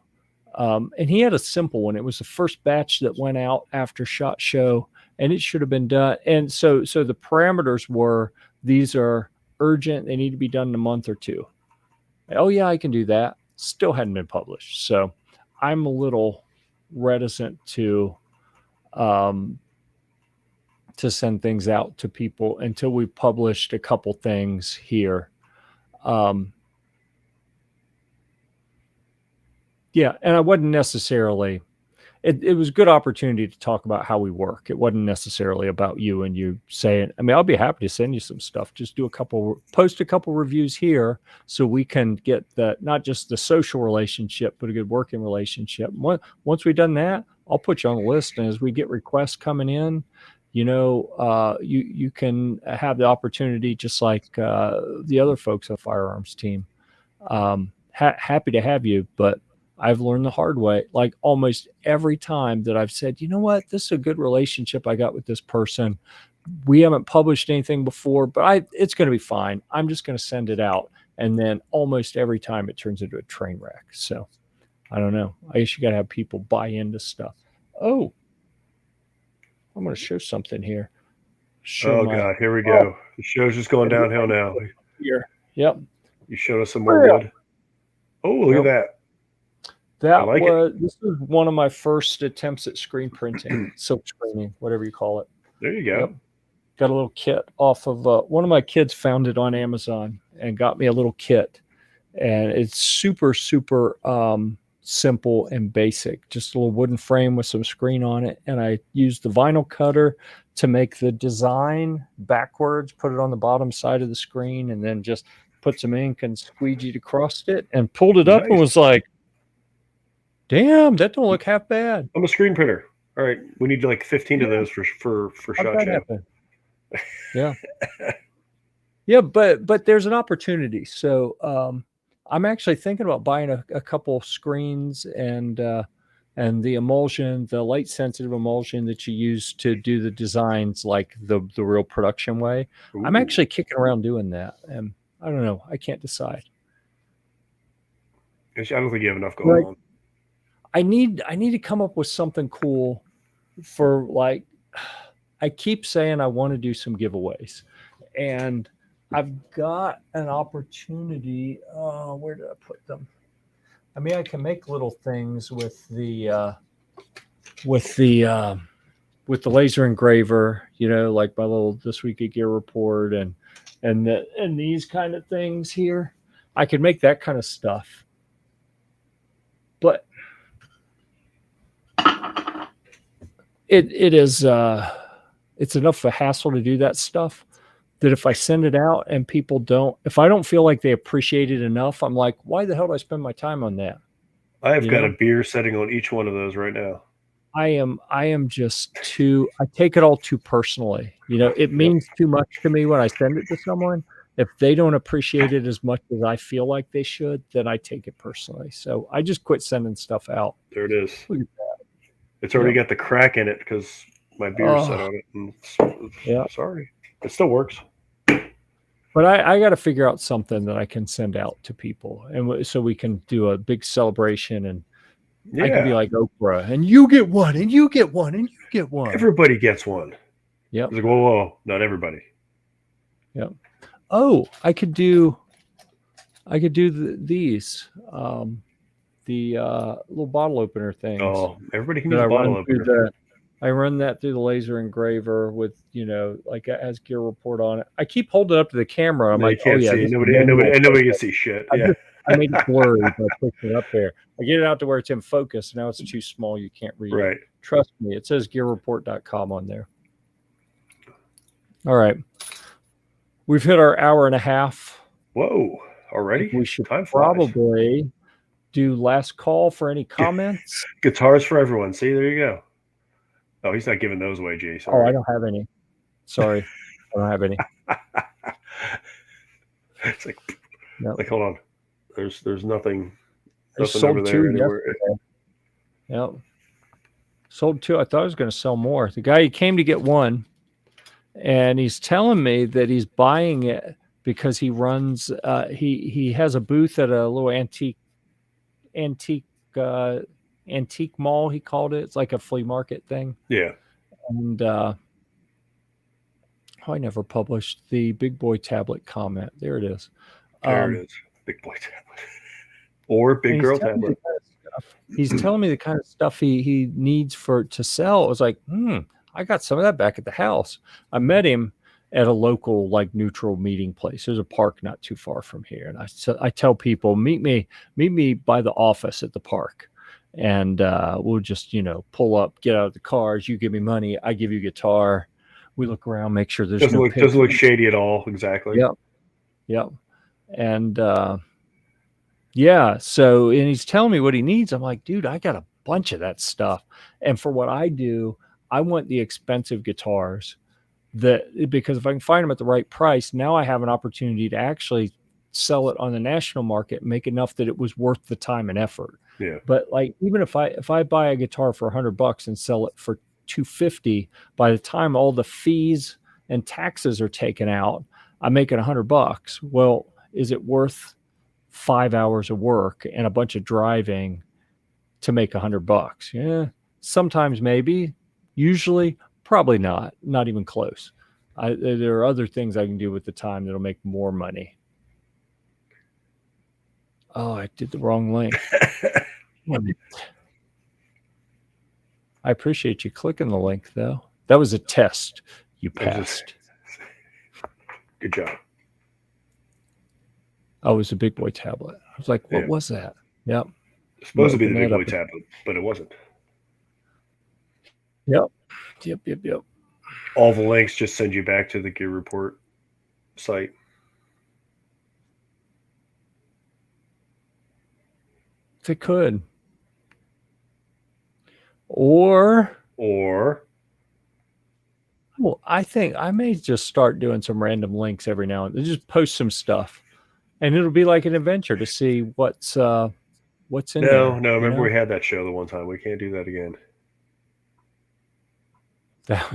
And he had a simple one. It was the first batch that went out after SHOT Show, and it should have been done. And so the parameters were, these are urgent. They need to be done in a month or two. Oh yeah, I can do that. Still hadn't been published. So I'm a little reticent to send things out to people until we've published a couple things here. Yeah, and I wasn't necessarily, it was a good opportunity to talk about how we work. It wasn't necessarily about you and you saying, I mean, I'll be happy to send you some stuff. Just post a couple reviews here so we can get not just the social relationship, but a good working relationship. Once we've done that, I'll put you on the list. And as we get requests coming in, you can have the opportunity, just like the other folks at Firearms Team. Happy to have you, but I've learned the hard way. Like almost every time that I've said, you know what, this is a good relationship I got with this person, we haven't published anything before, but it's going to be fine. I'm just going to send it out. And then almost every time it turns into a train wreck. So I don't know. I guess you got to have people buy into stuff. Oh, I'm going to show something here. God, here we go. The show's just going downhill now. Here. Yep. You showed us some more wood. Oh, look at that. This was one of my first attempts at screen printing, silk screening, whatever you call it. There you go. Yep. Got a little kit off of one of my kids found it on Amazon and got me a little kit, and it's super simple and basic. Just a little wooden frame with some screen on it, and I used the vinyl cutter to make the design backwards, put it on the bottom side of the screen, and then just put some ink and squeegeed across it and pulled it up and was like, damn, that don't look half bad. I'm a screen printer. All right, we need like 15 of those for Shot Chat. Yeah. Yeah, but there's an opportunity. So I'm actually thinking about buying a couple screens and the emulsion, the light sensitive emulsion that you use to do the designs like the real production way. Ooh. I'm actually kicking around doing that, and I don't know. I can't decide. I don't think you have enough going on. I need to come up with something cool for, like, I keep saying I want to do some giveaways, and I've got an opportunity. Where did I put them? I mean, I can make little things with the laser engraver, like my little This Week at Gear Report and these kind of things here. I could make that kind of stuff, but it is it's enough of a hassle to do that stuff that if I send it out and if I don't feel like they appreciate it enough, I'm like, why the hell do I spend my time on that? I have got a beer setting on each one of those right now. I am just I take it all too personally. It means too much to me when I send it to someone. If they don't appreciate it as much as I feel like they should, then I take it personally. So I just quit sending stuff out. There it is. Look at that. It's already got the crack in it because my beer's set on it. And sorry. It still works. But I got to figure out something that I can send out to people, and so we can do a big celebration, and I can be like Oprah, and you get one, and you get one, and you get one. Everybody gets one. Yeah. It's like, whoa, not everybody. Yep. Oh, I could do these, the little bottle opener things. Oh, everybody can use a bottle opener. I run that through the laser engraver with, like it has Gear Report on it. I keep holding it up to the camera. I'm like, can't see. Nobody can see shit. I made it blurry by pushing it up there. I get it out to where it's in focus. Now it's too small. You can't read it. Trust me. It says Gear-Report.com on there. All right. We've hit our hour and a half. Whoa. Already? We should probably do last call for any comments. Guitars for everyone. See, there you go. Oh, he's not giving those away, G. Sorry. Oh, I don't have any. Sorry. I don't have any. It's like, hold on. There's nothing sold over there anywhere. Yep. Sold two. I thought I was going to sell more. The guy, he came to get one, and he's telling me that he's buying it because he runs he has a booth at a little antique mall, he called it. It's like a flea market thing. Yeah. And I never published the Big Boy Tablet comment. There it is. There it is. Big Boy Tablet. Or Big Girl Tablet. He's telling me the kind of stuff he needs to sell. I was like, I got some of that back at the house. I met him at a local, like, neutral meeting place. There's a park not too far from here. And I tell people, meet me by the office at the park. And we'll just, pull up, get out of the cars. You give me money. I give you guitar. We look around, make sure there's doesn't look shady at all. Exactly. Yep. And so, and he's telling me what he needs. I'm like, dude, I got a bunch of that stuff. And for what I do, I want the expensive guitars because if I can find them at the right price, now I have an opportunity to actually sell it on the national market, make enough that it was worth the time and effort. Yeah. But like, even if I buy a guitar for $100 and sell it for $250, by the time all the fees and taxes are taken out, I'm making $100. Well, is it worth 5 hours of work and a bunch of driving to make $100? Yeah, sometimes maybe. Usually, probably not. Not even close. There are other things I can do with the time that'll make more money. Oh, I did the wrong link. I appreciate you clicking the link, though. That was a test. You passed. Good job. Oh, it was a big boy tablet. I was like, what was that? Yep. It's supposed to be the big boy tablet, but it wasn't. Yep. All the links just send you back to the Gear Report site. They could. Or well, I think I may just start doing some random links every now and then. Just post some stuff, and it'll be like an adventure to see what's in there. No, remember we had that show the one time. We can't do that again. That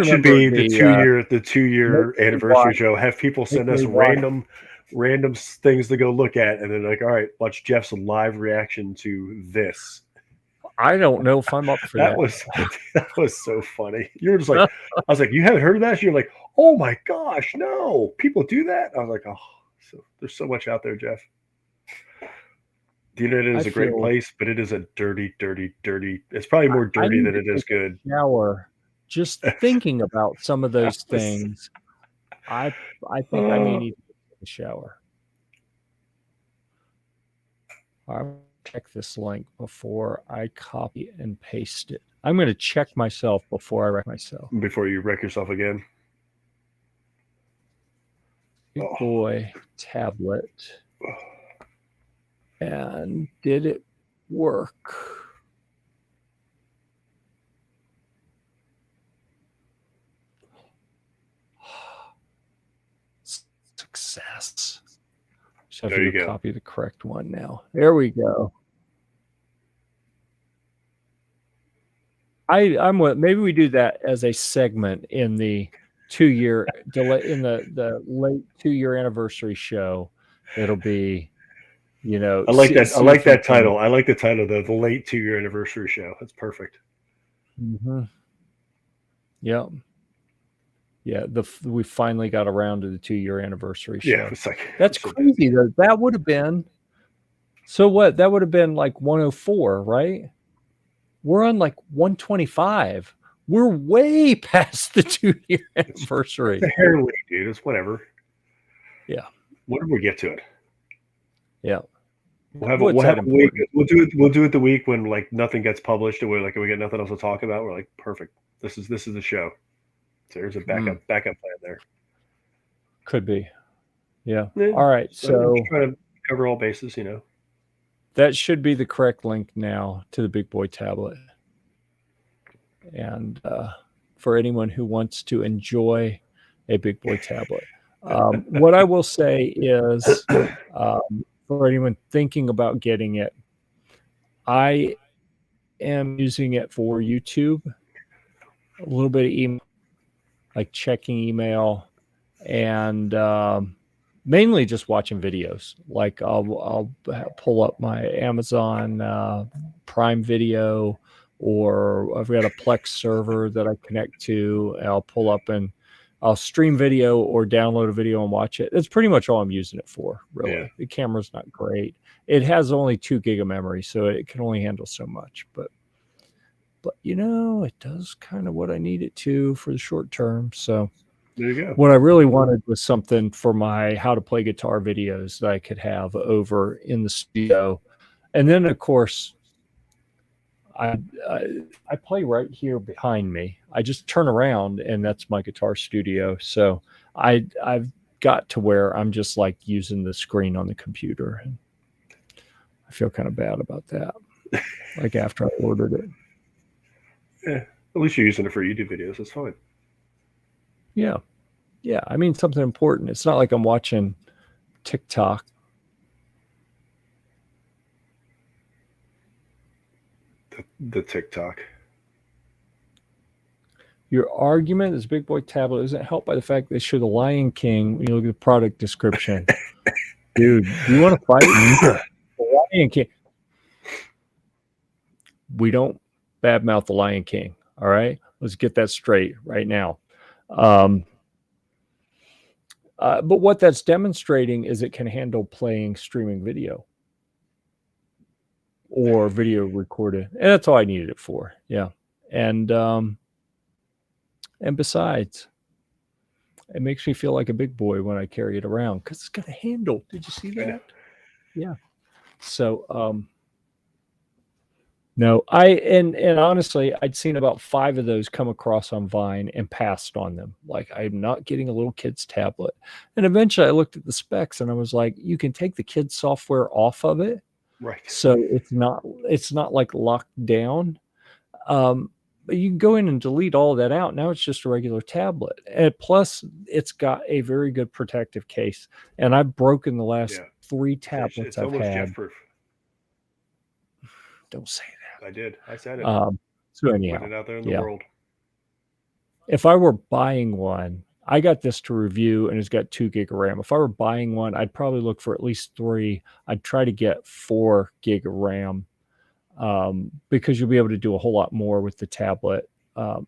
should be the 2 year anniversary show. Have people send us random things to go look at, and then like, all right, watch Jeff's live reaction to this. I don't know if I'm up for that. That was so funny. You were just like, I was like, you haven't heard of that? You're like, oh my gosh, no, people do that. I was like, oh, so there's so much out there, Jeff. The internet is a great place, but it is a dirty. It's probably more dirty than it is good. Shower, just thinking about some of those things. I think I may need to take a shower. I'll check this link before I copy and paste it. I'm going to check myself before I wreck myself. Before you wreck yourself again. Big boy tablet. And did it work? Success. Just have to copy the correct one now. There we go. Maybe we do that as a segment in the 2 year delay in the late 2 year anniversary show. It'll be, I like that. I like that title. I like the title, the late 2 year anniversary show. That's perfect. Mm-hmm. Yep. Yeah, we finally got around to the 2 year anniversary show. Yeah, that's crazy though. That would have been what? That would have been like 104, right? We're on like 125. We're way past the 2 year anniversary. It's a hair leak, dude. It's whatever. Yeah. Whenever we get to it. Yeah. We'll have a week. We'll do it the week when like nothing gets published and we're like we got nothing else to talk about. We're like, perfect. This is the show. So there's a backup plan there. Could be. Yeah. All right. So trying to cover all bases, That should be the correct link now to the big boy tablet. And for anyone who wants to enjoy a big boy tablet. What I will say is for anyone thinking about getting it, I am using it for YouTube, a little bit of email, like checking email, and mainly just watching videos. Like I'll pull up my Amazon Prime Video, or I've got a Plex server that I connect to. And I'll pull up and I'll stream video or download a video and watch it. That's pretty much all I'm using it for, really. Yeah. The camera's not great. It has only 2 gig of memory, so it can only handle so much. But it does kind of what I need it to for the short term. So there you go. What I really wanted was something for my how to play guitar videos that I could have over in the studio. And then, of course, I play right here behind me. I just turn around and that's my guitar studio. So I've got to where I'm just like using the screen on the computer. And I feel kind of bad about that. Like after I ordered it. Yeah. At least you're using it for YouTube videos. That's fine. Yeah. Yeah. I mean, something important. It's not like I'm watching TikTok. The TikTok. Your argument this big boy tablet isn't helped by the fact they show the Lion King when you look at the product description. Dude, do you want to fight? The Lion King. We don't badmouth the Lion King. All right, let's get that straight right now. But what that's demonstrating is it can handle playing streaming video or video recorded, and that's all I needed it for. Yeah, and besides, it makes me feel like a big boy when I carry it around because it's got a handle. Did you see that? Yeah. So, no, and honestly, I'd seen about 5 of those come across on Vine and passed on them. Like, I'm not getting a little kid's tablet. And eventually I looked at the specs and I was like, you can take the kid's software off of it. Right. So it's not like locked down. But you can go in and delete all of that out. Now it's just a regular tablet. And plus it's got a very good protective case. And I've broken the last 3 tablets it's I've almost had. Jeff-proof. Don't say that. I did. I said it. So anyhow, putting it out there in the world. If I were buying one, I got this to review and it's got 2 gig of RAM. If I were buying one, I'd probably look for at least 3. I'd try to get 4 gig of RAM because you'll be able to do a whole lot more with the tablet.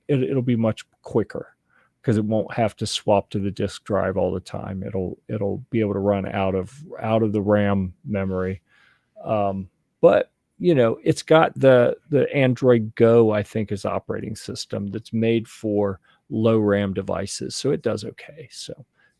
It'll be much quicker because it won't have to swap to the disk drive all the time. It'll be able to run out of the RAM memory. But you know, it's got the Android Go, I think, is operating system that's made for low RAM devices. So it does okay. So,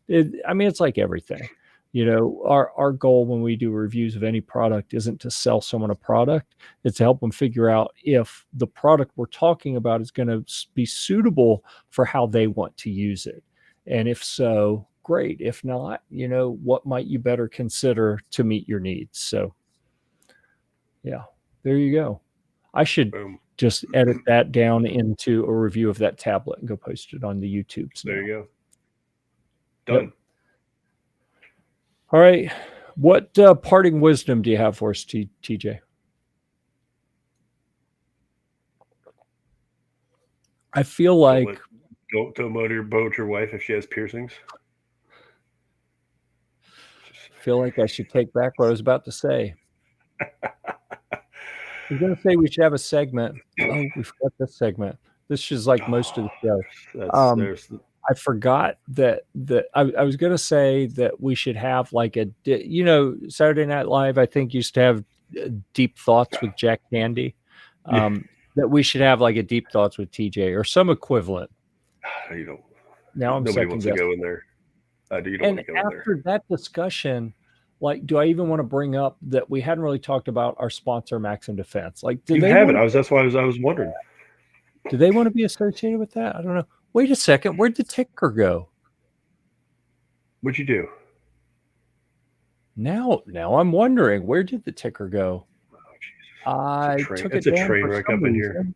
it's like everything. You know, our goal when we do reviews of any product isn't to sell someone a product. It's to help them figure out if the product we're talking about is going to be suitable for how they want to use it. And if so, great. If not, you know, what might you better consider to meet your needs? So, yeah, there you go. I should just edit that down into a review of that tablet and go post it on the YouTubes. There you go. Done. Yep. All right. What parting wisdom do you have for us, TJ? I feel like don't motorboat your wife if she has piercings. I feel like I should take back what I was about to say. I was going to say we should have a segment. Oh, we forgot this segment. This is like most of the show. I forgot that I was going to say that we should have like Saturday Night Live, I think, used to have Deep Thoughts with Jack Candy. That we should have like a Deep Thoughts with TJ or some equivalent. You don't. Now I'm nobody wants to go in there. You don't want to go in there. After that discussion, like, do I even want to bring up that we hadn't really talked about our sponsor, Maxim Defense? Like, you haven't. That's why I was wondering. Do they want to be associated with that? I don't know. Wait a second. Where'd the ticker go? What'd you do? Now I'm wondering, where did the ticker go? Oh, Jesus. I took it's it a down train for wreck some up in reason. here.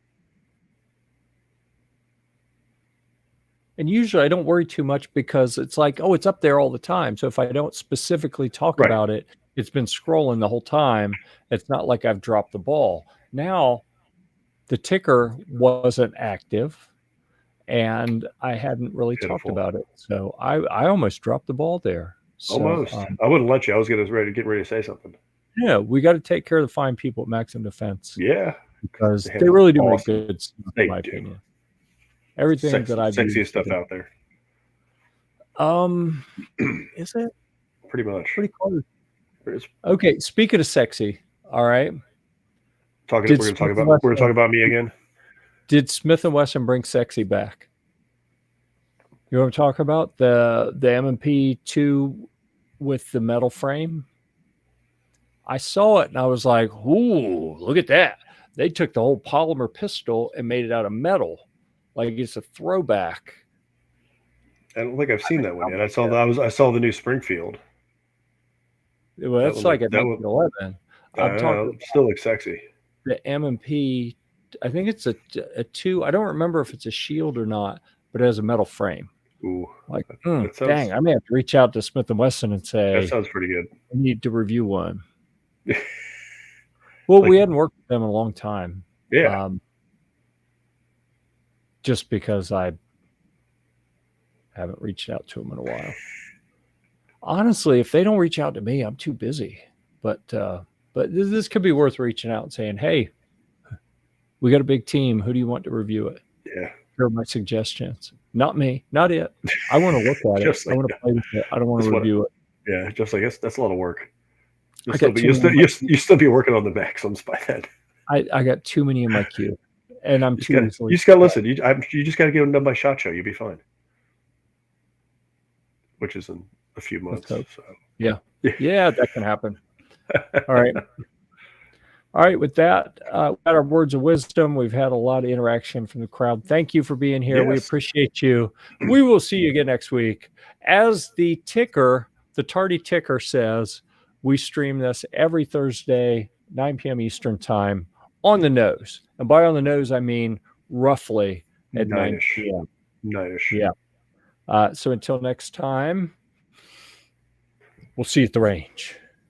And usually I don't worry too much because it's like, oh, it's up there all the time. So if I don't specifically talk about it, it's been scrolling the whole time. It's not like I've dropped the ball. Now, the ticker wasn't active and I hadn't really talked about it. So I almost dropped the ball there. So, almost. I wouldn't let you. I was getting ready to say something. Yeah, we got to take care of the fine people at Maxim Defense. Yeah. Because they really do make good stuff, in my opinion. Everything that I've sexiest stuff out there. Is it? Pretty much. Pretty close. Okay, speaking of sexy, all right. We're going to talk about me again. Did Smith & Wesson bring sexy back? You want to talk about the M&P 2 with the metal frame? I saw it and I was like, ooh, look at that. They took the whole polymer pistol and made it out of metal. Like it's a throwback. I don't think I've seen that one yet. I saw the new Springfield. Well, that's like a 1911. I'm talking still looks sexy. The M&P, I think it's a 2. I don't remember if it's a shield or not, but it has a metal frame. Ooh, like dang! I may have to reach out to Smith & Wesson and say that sounds pretty good. I need to review one. Well, we hadn't worked with them in a long time. Yeah. just because I haven't reached out to them in a while. Honestly, if they don't reach out to me, I'm too busy. But this could be worth reaching out and saying, "Hey, we got a big team. Who do you want to review it? Yeah. Here are my suggestions." Not me, not it. I want to look at it. Just I like want to that. play with it. I don't want to Just wanna- review it. Yeah, just like that's a lot of work. I got too many. You still be working on the Maxims by then. I got too many in my queue, and I'm too easily. You just got to listen. You just got to get them done by SHOT Show. You'll be fine. Which is in a few months. So. Yeah, that can happen. All right. All right, with that, got our words of wisdom. We've had a lot of interaction from the crowd. Thank you for being here. Yes. We appreciate you. We will see you again next week. As the ticker, the tardy ticker says, we stream this every Thursday, 9 p.m. Eastern time on the nose. And by on the nose, I mean roughly at 9 p.m. 9-ish. Yeah. So until next time, we'll see you at the range.